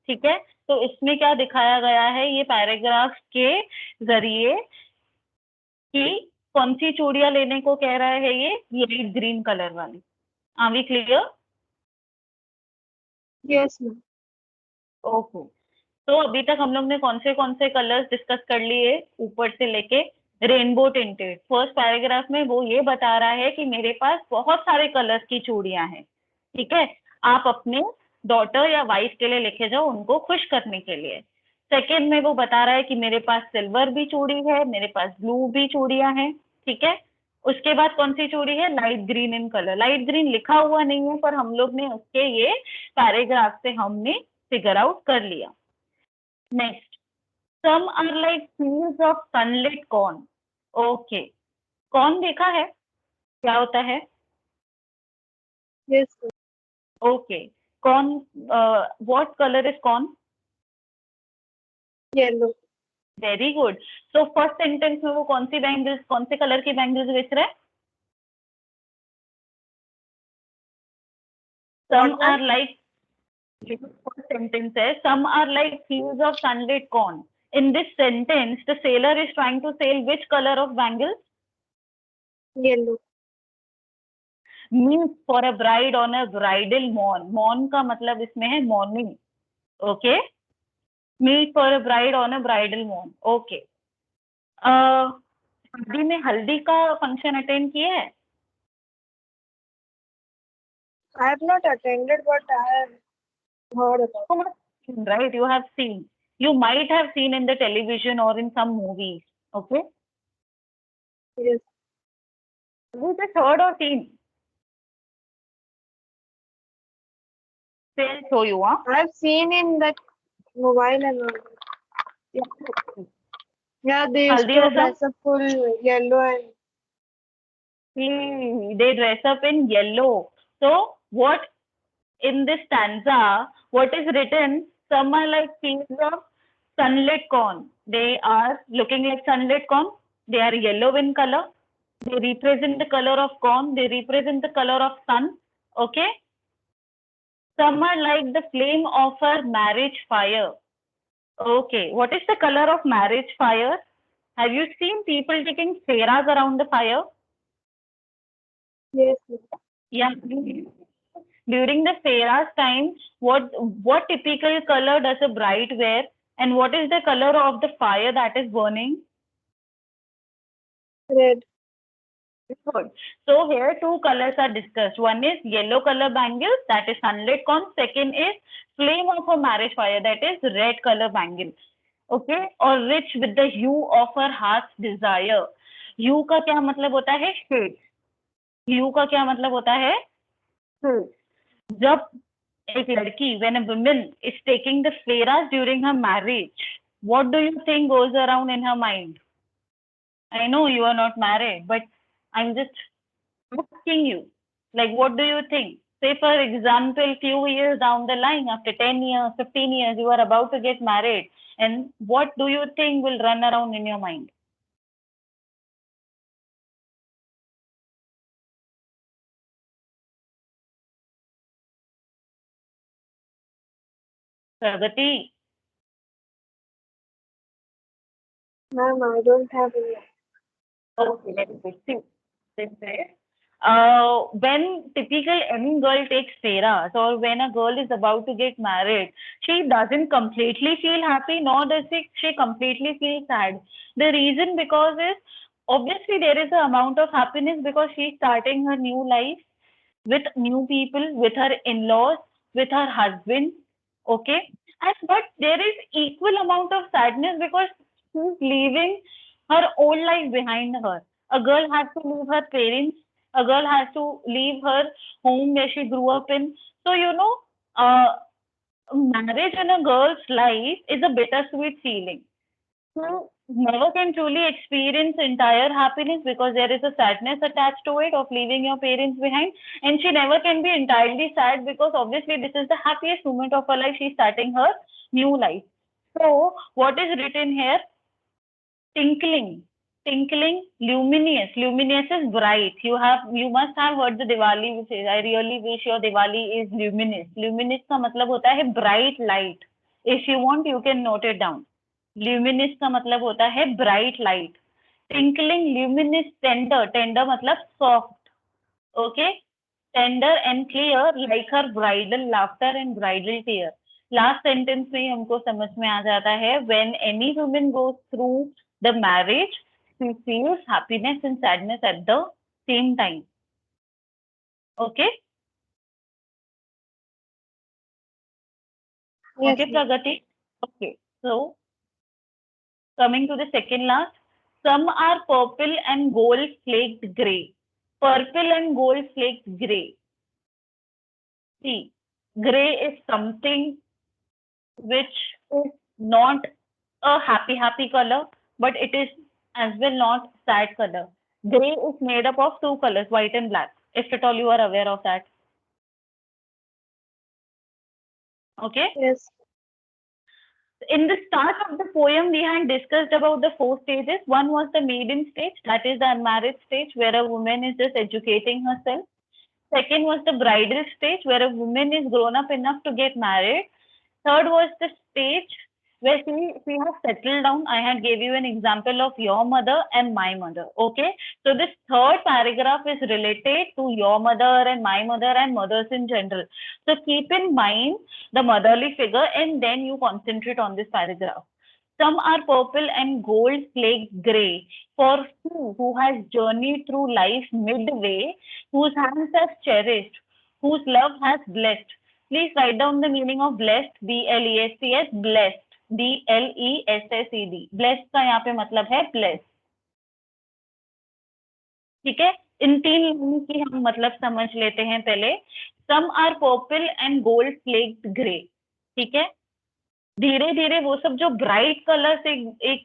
ठीक है? तो इसमें क्या दिखाया गया है ये पैराग्राफ के जरिए कि कौन सी चूड़ियां लेने को कह रहा है ये लाइट ग्रीन कलर वाली। Are we clear? Yes, ma'am. Okay, तो अभी तक हम लोग ने कौन से कलर्स डिस्कस कर लिए ऊपर से लेके? Rainbow tinted. फर्स्ट पैराग्राफ में वो ये बता रहा है कि मेरे पास बहुत सारे कलर्स की चूड़ियां हैं, ठीक है? आप अपने डॉटर या वाइफ के लिए लेके जाओ उनको खुश करने के लिए। सेकेंड में वो बता रहा है कि मेरे पास सिल्वर भी चूड़ी है, मेरे पास ब्लू भी चूड़ियां हैं, ठीक है? उसके बाद कौन सी चूड़ी है? Light green in colour. Light green लिखा हुआ नहीं है पर हम लोग ने उसके ये पैराग्राफ से हमने फिगर आउट कर लिया। Next, some are like fields of sunlit corn. Okay, corn देखा है क्या होता है? Yes, ma'am. Okay, corn, what colour is corn? Yellow. Very good. So first sentence में वो कौन से कलर की बैंगल्स बेच रहा है? Some What, ma'am? Are like, first sentence है some are like fields of sunlit corn. In this sentence the sailor is trying to sell which color of bangles? Yellow. Means for a bride on a bridal morn। morn का मतलब इसमें है morning, okay? Meet for a bride on a bridal morn, okay. शादी में हल्दी का function attend किया है? I have not attended, but I have heard about You must have seen, right? You have seen. You might have seen in the television or in some movies. Okay. it. Yes. You just heard or seen? Say I'll show you, huh? I have seen in that mobile and all. Yeah, they used Haldi to rasam? dress up full yellow and They dress up in yellow. So what in this stanza, what is written? Some are like fields of sunlit corn. They are looking like sunlit corn. They are yellow in color. They represent the color of corn. They represent the color of sun. Okay. Some are like the flame of a marriage fire. Okay. What is the color of marriage fire? Have you seen people taking feras around the fire? yes. Yeah. During the Fera's time, what typical color does a bride wear And what is the color of the fire that is burning? Red. Good. So here two colors are discussed. One is yellow color bangles, that is sunlit cone. Second is flame of a marriage fire, that is red color bangle. Okay, or rich with the hue of her heart's desire. Hue का क्या मतलब होता है? Shade. Hue का क्या मतलब होता है? Shade. जब एक लड़की, when a woman is taking the feras during her marriage, what do you think goes around in her mind? I know you are not married, but I'm just asking you, like, what do you think? Say, for example, few years down the line, after 10 years, 15 years, you are about to get married. And what do you think will run around in your mind? Pragati, Ma'am, I don't have any. okay, let me see. This way. When typical any girl takes feras or when a girl is about to get married, she doesn't completely feel happy, nor does she completely feel sad. The reason because is obviously there is an amount of happiness because she's starting her new life with new people, with her in-laws, with her husband. Okay, and but there is equal amount of sadness because she's leaving her old life behind her. A girl has to leave her parents. A girl has to leave her home where she grew up in. So uh, marriage in a girl's life is a bittersweet feeling. So never can truly experience entire happiness because there is a sadness attached to it of leaving your parents behind. And she never can be entirely sad because obviously this is the happiest moment of her life. She's starting her new life. So what is written here? Tinkling. Tinkling, luminous. Luminous is bright. You must have heard the Diwali which is I really wish your Diwali is luminous. Luminous का मतलब होता है bright light. If you want, you can note it down. Luminous का मतलब होता है bright light. Tinkling, luminous, tender. Tender मतलब soft. Okay? Tender and clear like her bridal laughter and bridal tear. Last sentence में ही हमको समझ में आ जाता है when any woman goes through the marriage, she feels happiness and sadness at the same time. Okay? Yes, Okay, ma'am. Pragati? Okay. So, coming to the second last, some are purple and gold flaked grey. Purple and gold flaked grey. See, grey is something which is not a happy color, but it is as well not sad color. Grey is made up of two colors, white and black, if at all you are aware of that. Okay? Yes. In the start of the poem, we had discussed about the four stages. One was the maiden stage, that is the unmarried stage, where a woman is just educating herself. Second was the bridal stage, where a woman is grown up enough to get married. Third was the stage where she has settled down. I had gave you an example of your mother and my mother. Okay. So this third paragraph is related to your mother and my mother and mothers in general. So keep in mind the motherly figure and then you concentrate on this paragraph. Some are purple and gold flaked grey. For who has journeyed through life midway, whose hands have cherished, whose love has blessed. Please write down the meaning of blessed, B-L-E-S-T-S, blessed, B-L-E-S-S-E-D. Blessed का यहाँ पे मतलब है blessed. ठीक है, इन तीन line की हम मतलब समझ लेते हैं पहले. Some are purple and gold flaked grey. ठीक है, धीरे धीरे वो सब जो ब्राइट कलर्स एक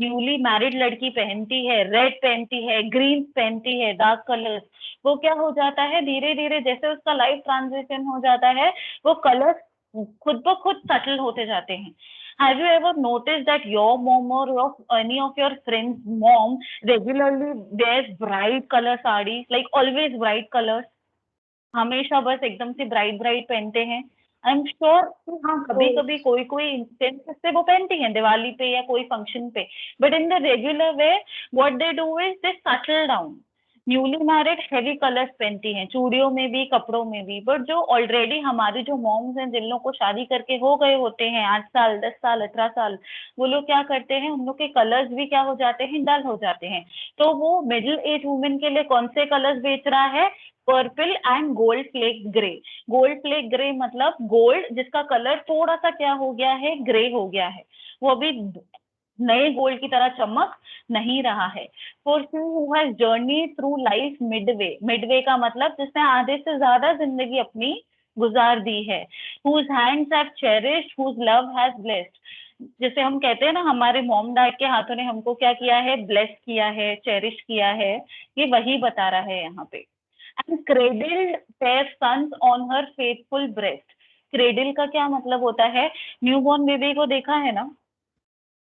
न्यूली मैरिड लड़की पहनती है, रेड पहनती है, ग्रीन पहनती है, डार्क कलर्स, वो क्या हो जाता है धीरे धीरे जैसे उसका लाइफ ट्रांजिशन हो जाता है वो कलर्स खुद ब खुद सटल होते जाते हैं. Have you ever noticed that your mom or any of your friends' mom regularly wears bright color sarees, like always bright colors? हमेशा बस एकदम से ब्राइट ब्राइट पहनते हैं. आई एम श्योर कि हाँ कभी कभी कोई कोई इंस्टेंस से वो पहनती हैं दिवाली पे या कोई फंक्शन पे, but in the regular way what they do is they settle down. Newly married heavy colours पहनती हैं, चूड़ियों में भी, कपड़ों में भी। बट जो ऑलरेडी हमारी जो मॉम्स हैं, जिन लोगों को शादी करके हो गए होते हैं 8 साल, 10 साल, 18 साल, वो लोग क्या करते हैं, उन लोग के कलर्स भी क्या हो जाते हैं, डल हो जाते हैं। तो वो मिडिल एज वुमेन के लिए कौन से कलर्स बेच रहा है? Purple and gold flake grey. Gold flake grey मतलब गोल्ड जिसका कलर थोड़ा सा क्या हो गया है, ग्रे हो गया है, वो अभी नए गोल्ड की तरह चमक नहीं रहा है। For who has journey through life Midway, Midway का मतलब जिसने आधे से ज्यादा जिंदगी अपनी गुजार दी है। Whose hands have cherished, whose love has blessed. जैसे हम कहते हैं ना, हमारे मॉम डैड के हाथों ने हमको क्या किया है, ब्लेस किया है, चेरिश किया है, ये वही बता रहा है यहाँ पे। And cradled their sons on her faithful breast। Cradle का क्या मतलब होता है? न्यूबॉर्न बेबी को देखा है ना,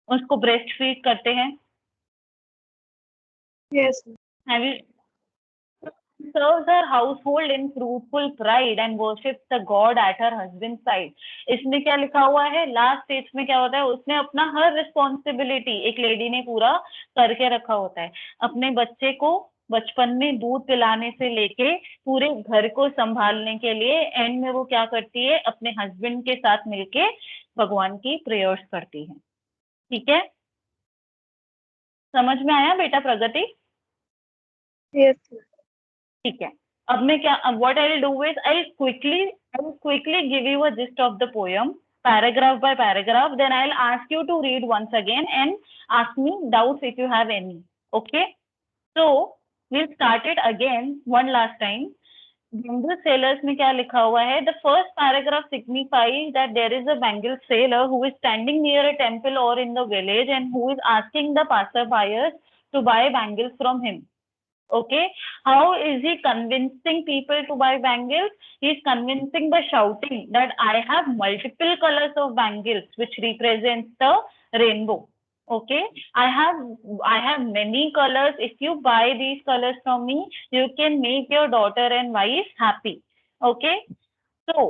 उसको ब्रेस्ट फीड करते हैं। Yes. Have you serves her household in fruitful pride and worships the God at her husband's side। इसमें क्या लिखा हुआ है, लास्ट स्टेज में क्या होता है, उसने अपना हर रिस्पॉन्सिबिलिटी एक लेडी ने पूरा करके रखा होता है। अपने बच्चे को बचपन में दूध पिलाने से लेके पूरे घर को संभालने के लिए एंड में वो क्या करती है, अपने हस्बैंड के साथ मिलके भगवान की प्रेयर्स करती है। ठीक है, समझ में आया बेटा प्रगति? Yes. ठीक है। अब मैं क्या, what I will do is I quickly give you a gist of the poem, paragraph by paragraph, then I'll ask you to read once again and ask me doubts if you have any. Okay, so we'll start it again one last time. Bangle sellers में क्या लिखा हुआ है? The first paragraph signifies that there is a bangle seller who is standing near a temple or in the village and who is asking the passerbyers to buy bangles from him. Okay, how is he convincing people to buy bangles? He is convincing by shouting that I have multiple colors of bangles which represents the rainbow. Okay, I have many colors. If you buy these colors from me, you can make your daughter and wife happy. Okay, so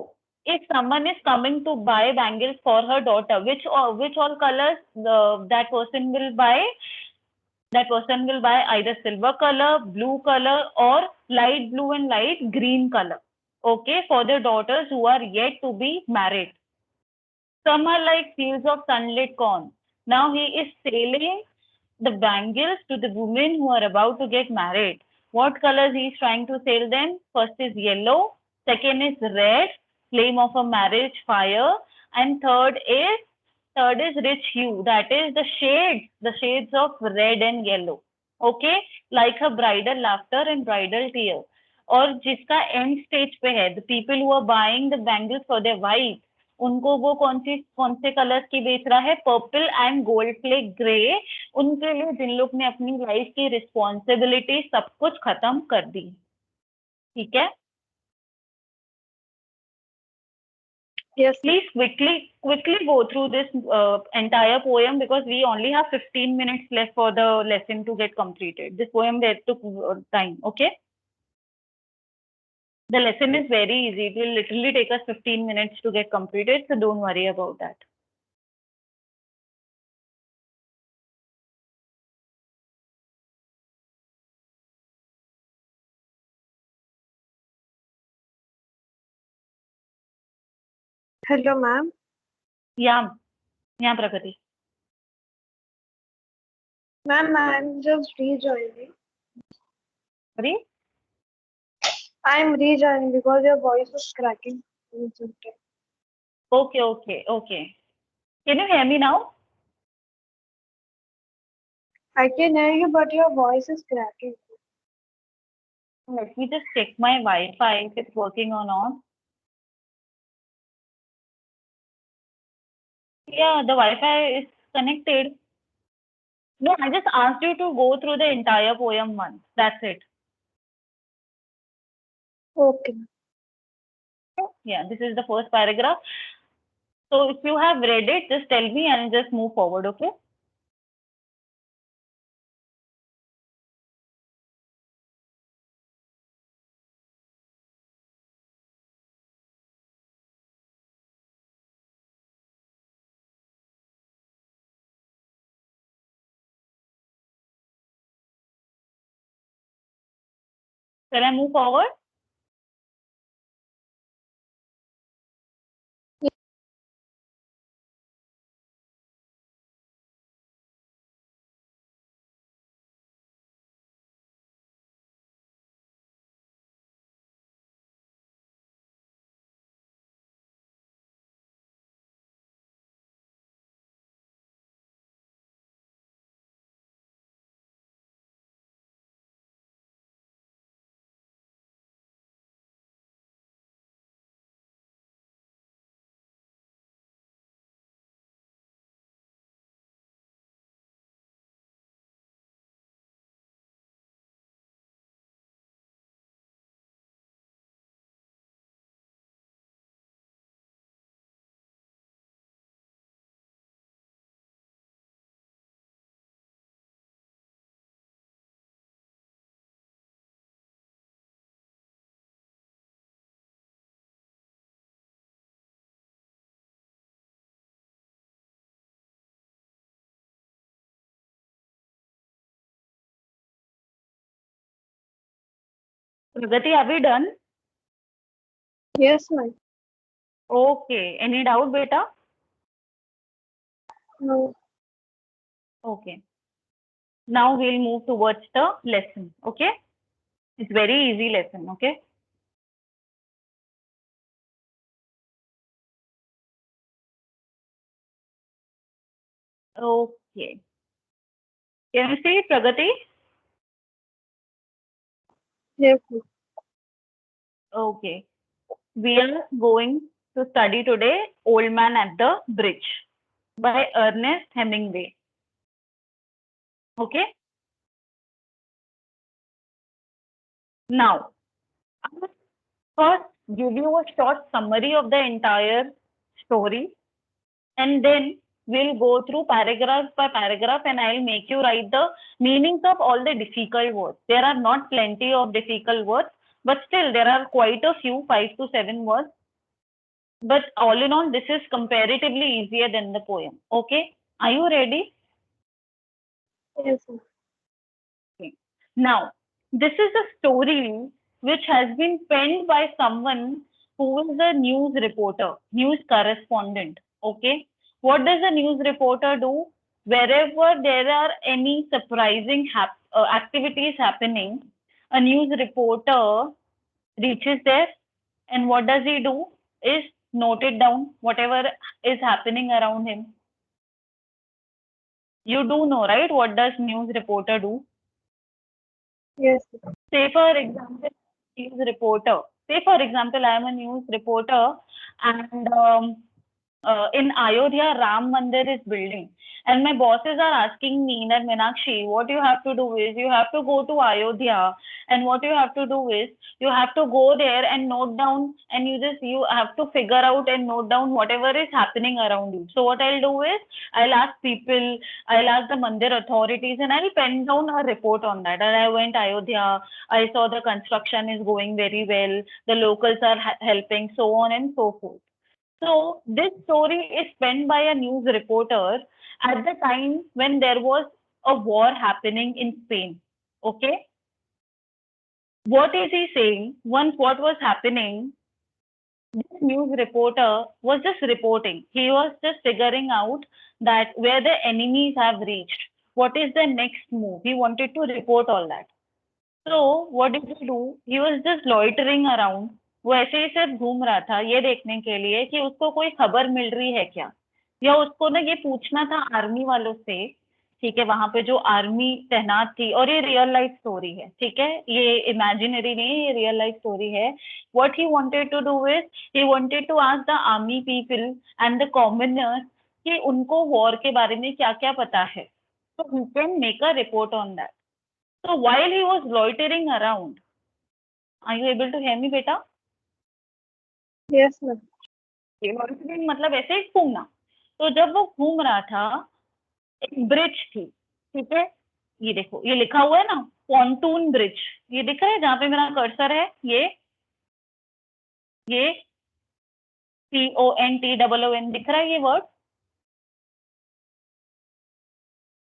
if someone is coming to buy bangles for her daughter, which all colors that person will buy? That person will buy either silver color, blue color, or light blue and light green color. Okay, for their daughters who are yet to be married. Some are like fields of sunlit corn. Now he is selling the bangles to the women who are about to get married. What colors he is trying to sell them? First is yellow, second is red, flame of a marriage fire, and third is rich hue, that is the shades of red and yellow. Okay, like a bridal laughter and bridal tear. और जिसका and stage पे है, the people who are buying the bangles for their wife, उनको वो कौन से colours की बेच रहा है? Purple and gold flake grey. उनके लिए जिन लोग ने अपनी लाइफ की रिस्पॉन्सिबिलिटी सब कुछ खत्म कर दी। ठीक है, Yes. please quickly go through this entire poem because we only have 15 minutes left for the lesson to get completed. This poem there took time. Okay, the lesson is very easy. It will literally take us 15 minutes to get completed, so don't worry about that. Hello, ma'am. Yeah, Prakati. Ma'am, I'm just rejoining. Sorry. I'm rejoining because your voice was cracking. Okay. Can you hear me now? I can hear you, but your voice is cracking. Let me just check my Wi-Fi if it's working or not. Yeah, the Wi-Fi is connected. No, I just asked you to go through the entire poem once. That's it. Okay. Yeah, this is the first paragraph. So if you have read it, just tell me and just move forward, okay? Shall I move forward? Pragati, are we done? Yes, ma'am. Okay. Any doubt, beta? No. Okay. Now we'll move towards the lesson. Okay. It's very easy lesson. Okay. Okay. Can you see it, Pragati? Yes, ma'am. Okay. We are going to study today Old Man at the Bridge by Ernest Hemingway. Okay. Now, I'll first give you a short summary of the entire story, and then we'll go through paragraph by paragraph, and I'll make you write the meanings of all the difficult words. There are not plenty of difficult words, but still there are quite a few, 5 to 7 words. But all in all, this is comparatively easier than the poem. Okay. Are you ready? Yes, ma'am. Okay. Now, this is a story which has been penned by someone who is a news reporter, news correspondent. Okay. What does a news reporter do? Wherever there are any surprising activities happening, a news reporter reaches there, and what does he do? Is note it down, whatever is happening around him. You do know, right? What does news reporter do? Yes, ma'am. Say for example, news reporter. Say for example, I am a news reporter, and in Ayodhya, Ram Mandir is building, and my bosses are asking me that Meenakshi, what you have to do is you have to go to Ayodhya, and what you have to do is you have to go there and note down, and you have to figure out and note down whatever is happening around you. So what I'll do is I'll ask people, I'll ask the Mandir authorities, and I'll pen down a report on that. And I went Ayodhya, I saw the construction is going very well, the locals are helping, so on and so forth. So this story is penned by a news reporter at the time when there was a war happening in Spain. Okay. What is he saying? Once what was happening, this news reporter was just reporting. He was just figuring out that where the enemies have reached. What is the next move? He wanted to report all that. So what did he do? He was just loitering around. वो ऐसे ही सिर्फ घूम रहा था ये देखने के लिए कि उसको कोई खबर मिल रही है क्या, या उसको ना ये पूछना था आर्मी वालों से। ठीक है, वहां पे जो आर्मी तैनात थी, और ये रियल लाइफ स्टोरी है, ठीक है, ये इमेजिनरी नहीं है, ये रियल लाइफ स्टोरी है। What he wanted to do is he wanted to ask the army people and the commoners कि उनको वॉर के बारे में क्या क्या पता है, so he can make a report on that. So while he was loitering around, are you able to hear me, beta? Yes, ma'am. Loitering मतलब ऐसे ही घूमना। तो जब वो घूम रहा था, एक ब्रिज थी, ठीक है, ये देखो ये लिखा हुआ है ना, पॉन्टून ब्रिज, ये दिख रहा है जहां पे मेरा कर्सर है, ये CONTOON दिख रहा है ये word.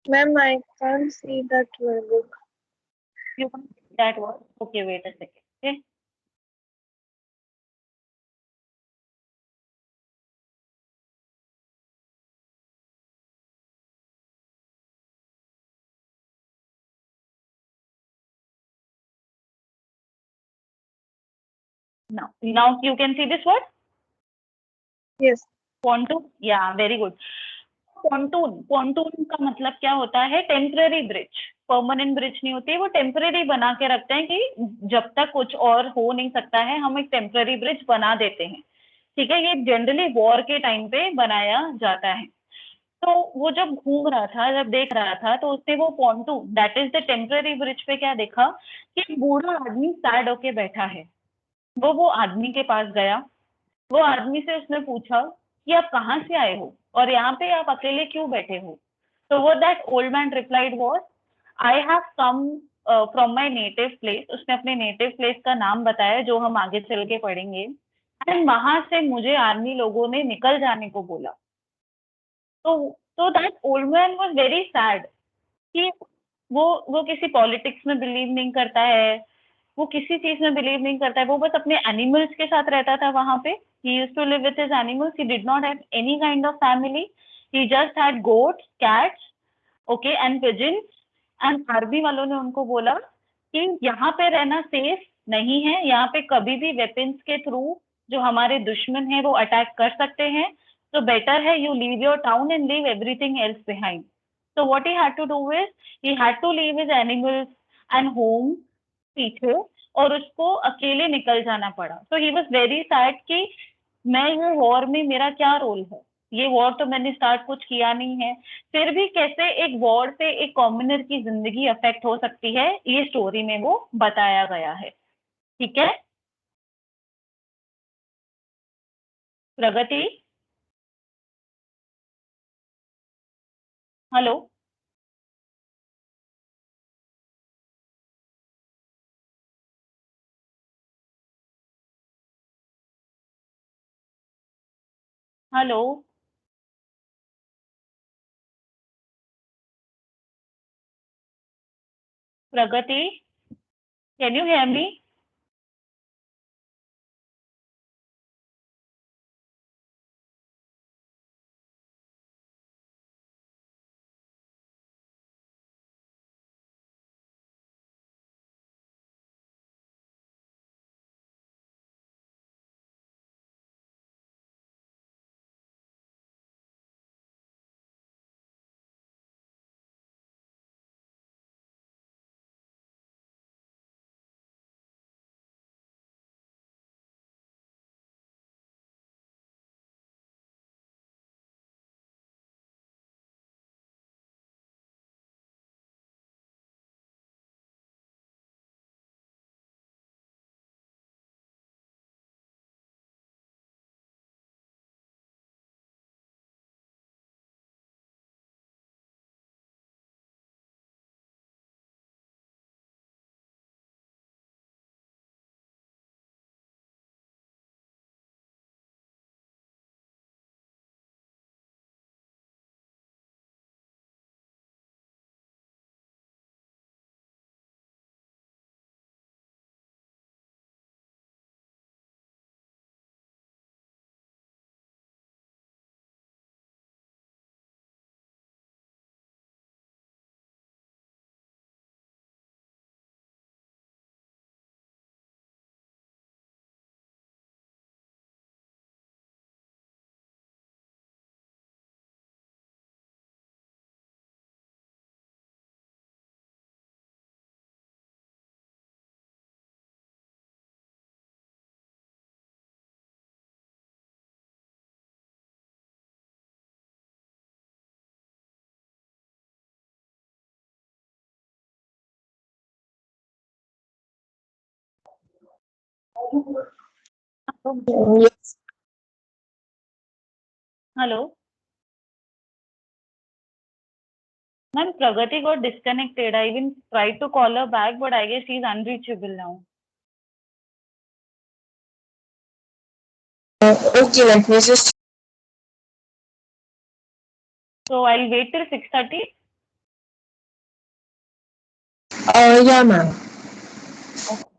Ma'am, I can't see that in my book. That was okay. Wait a second. Okay. Now you can see this word Yes. pontoon. Yeah, very good. pontoon का मतलब क्या होता है? Temporary bridge. परमानेंट ब्रिज नहीं होती, वो temporary बना के रखते हैं कि जब तक कुछ और हो नहीं सकता है, हम एक टेम्पररी ब्रिज बना देते हैं। ठीक है, ये जनरली वॉर के टाइम पे बनाया जाता है। तो वो जब घूम रहा था, जब देख रहा था, तो उसने वो pontoon, that is the temporary bridge पे क्या देखा कि एक बूढ़ा आदमी सैड होके बैठा है। वो आदमी के पास गया। वो आदमी से उसने पूछा कि आप कहाँ से आए हो और यहाँ पे आप अकेले क्यों बैठे हो? तो वो that old man replied was, I have come from my native place. उसने अपने नेटिव प्लेस का नाम बताया, जो हम आगे चल के पढ़ेंगे। एंड वहां से मुझे आर्मी लोगों ने निकल जाने को बोला। तो that old man was very sad कि वो किसी पॉलिटिक्स में बिलीव नहीं करता है, वो किसी चीज में बिलीव नहीं करता है, वो बस अपने एनिमल्स के साथ रहता था वहां पे। He used to live with his animals, he did not have any kind of family, he just had goats, cats, okay, and pigeons. And army वालों ने उनको बोला कि यहाँ पे रहना सेफ नहीं है, यहाँ पे कभी भी वेपन्स के थ्रू जो हमारे दुश्मन है वो अटैक कर सकते हैं, तो बेटर है you leave your town and leave everything else behind. So what he had to do is he had to leave his animals and home पीछे, और उसको अकेले निकल जाना पड़ा। तो ही वॉज वेरी सैड कि मैं ये वॉर में मेरा क्या रोल है, ये वॉर तो मैंने स्टार्ट कुछ किया नहीं है, फिर भी कैसे एक वॉर से एक कॉमनर की जिंदगी अफेक्ट हो सकती है, ये स्टोरी में वो बताया गया है। ठीक है, Pragati. Hello. Hello, Pragati, can you hear me? Yes. Hello ma'am, Pragati got disconnected. I even tried to call her back, but I guess she's unreachable now. Okay, let me just. So I'll wait till 6:30. Yeah, ma'am. Okay.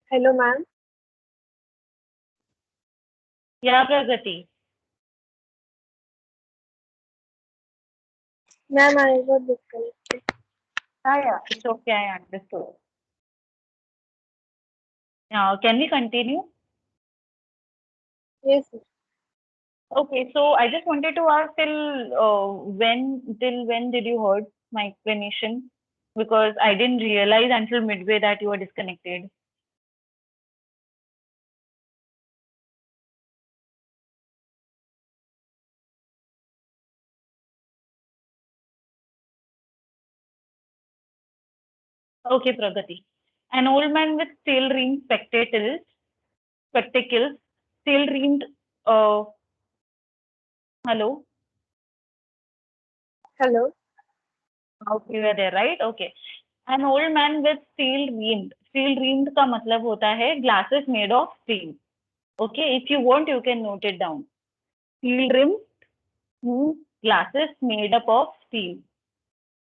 Hello, ma'am. Yeah, Pragati. Ma'am, I got disconnected. Yeah. It's okay. I understood. Now, can we continue? Yes, sir. Okay. So I just wanted to ask till when did you heard my explanation? Because I didn't realize until midway that you were disconnected. Okay, Pragati. An old man with steel-rimmed spectacles, steel-rimmed. Uh, Hello. Hello. Okay, you are there, right? Okay. An old man with steel-rimmed. Steel-rimmed का मतलब होता है glasses made of steel. Okay, if you want, you can note it down. Steel-rimmed glasses made up of steel,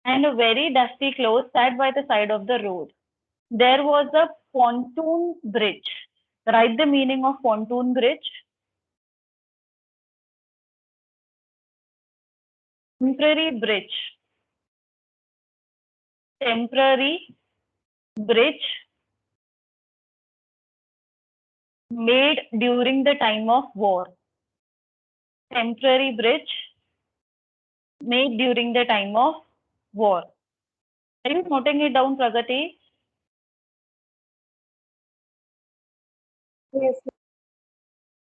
and a very dusty clothes sat by the side of the road. There was a pontoon bridge. Write the meaning of pontoon bridge. Temporary bridge. Temporary bridge made during the time of war. Temporary bridge made during the time of war. Are you noting it down, Pragati? Yes,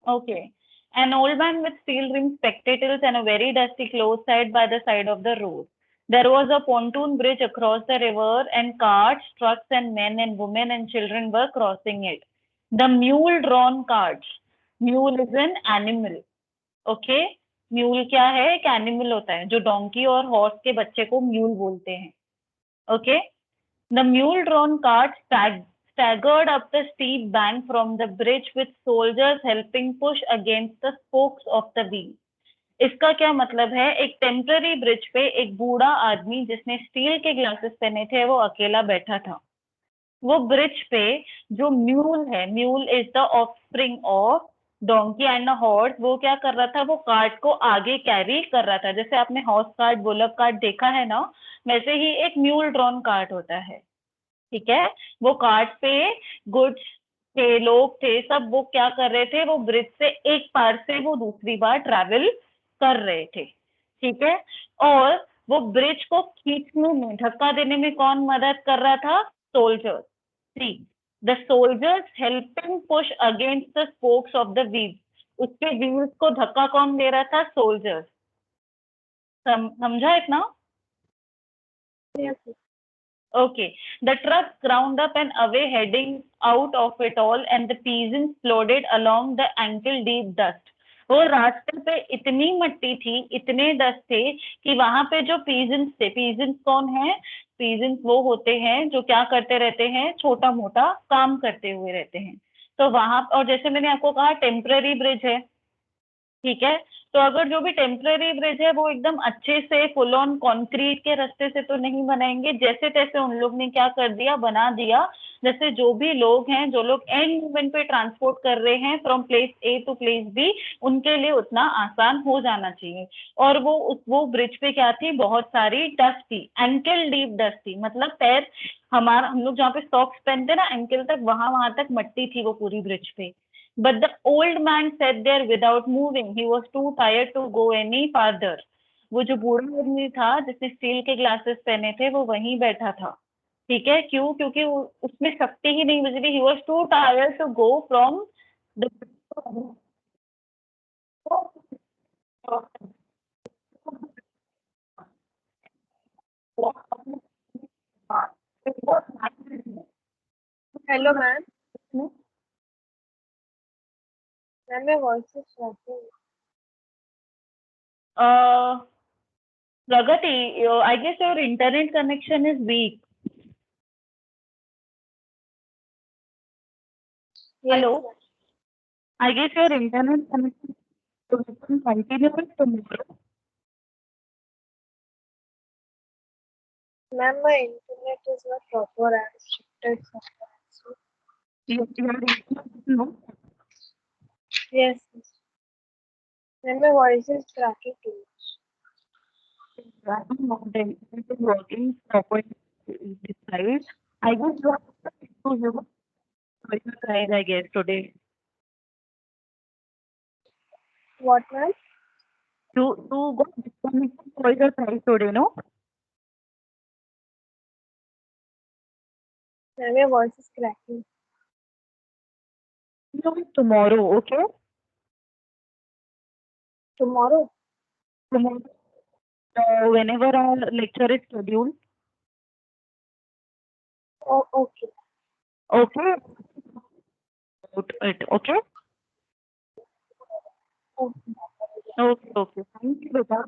Okay. An old man with steel-rimmed spectacles and a very dusty clothes sat by the side of the road. There was a pontoon bridge across the river, and carts, trucks, and men and women and children were crossing it. The mule-drawn carts. Mule is an animal. Okay. Mule क्या है? एक animal होता है जो donkey और horse के बच्चे को म्यूल बोलते हैं. Okay. The mule drawn cart staggered up the steep bank from the bridge with soldiers helping push against the spokes of the wheel. इसका क्या मतलब है? एक टेम्पररी ब्रिज पे एक बूढ़ा आदमी जिसने स्टील के ग्लासेस पहने थे वो अकेला बैठा था. वो ब्रिज पे जो म्यूल है, mule is the offspring of donkey and horse, वो क्या कर रहा था, वो कार्ट को आगे कैरी कर रहा था। जैसे आपने हॉर्स कार्ट, बुलक कार्ट देखा है ना, वैसे ही एक म्यूल ड्रॉन कार्ट होता है। ठीक है, वो कार्ट पे गुड्स थे, लोग थे, सब वो क्या कर रहे थे, वो ब्रिज से एक पार से वो दूसरी बार ट्रैवल कर रहे थे। ठीक है, और वो ब्रिज को खींचने में, धक्का देने में कौन मदद कर रहा था? Soldiers. See, the soldiers helping push against the spokes of the wheels. उसके व्हील्स को धक्का कौन दे रहा था? सोल्जर्स। समझा इतना? Yes. Okay. The truck ground up and away, heading out of it all, and the peasants floated along the ankle-deep dust. वो रास्ते पे इतनी मट्टी थी, इतने डस्ट थे कि वहां पे जो पीजेंट्स थे, पीजेंट्स कौन है? पीजेंट्स वो होते हैं जो क्या करते रहते हैं, छोटा मोटा काम करते हुए रहते हैं। तो वहां, और जैसे मैंने आपको कहा टेम्पररी ब्रिज है, ठीक है, तो अगर जो भी टेम्पररी ब्रिज है वो एकदम अच्छे से फुल ऑन कंक्रीट के रास्ते से तो नहीं बनाएंगे, जैसे तैसे उन लोग ने क्या कर दिया, बना दिया। जैसे जो भी लोग हैं, जो लोग एंड मोमेंट पे ट्रांसपोर्ट कर रहे हैं from place A to place B, उनके लिए उतना आसान हो जाना चाहिए। और वो ब्रिज पे क्या थी, बहुत सारी डस्ट थी, एंकल डीप डस्ट थी, मतलब पैर, हमारा, हम लोग जहाँ पे सॉक्स पहनते हैं ना एंकल तक, वहां वहां तक मट्टी थी वो पूरी ब्रिज पे। But the old man sat there without moving. He was too tired to go any farther. वो जो बूढ़ा आदमी था जिसने स्टील के ग्लासेस पहने थे, वो वहीं बैठा था। ठीक है, क्यों? क्योंकि उसमें शक्ति ही नहीं बच रही। He was too tired to go from the Hello, ma'am. Ma'am, your voice is cracking. Pragati, I guess your internet connection is weak. Yes, Hello, ma'am. I guess your internet connection. So we can continue it tomorrow. Ma'am, my internet is not proper. I am shifted somewhere. So, You are no. yes. Ma'am, my voice is cracking too much. It is working properly this side. I guess you have to use your side, I guess, today. What, ma'am? To go disconnected for your side today, no? Ma'am, your voice is cracking. No, tomorrow, okay? Tomorrow? Tomorrow, whenever our lecture is scheduled, Oh, okay. okay? Okay? Okay. Okay, okay. Thank you, beta.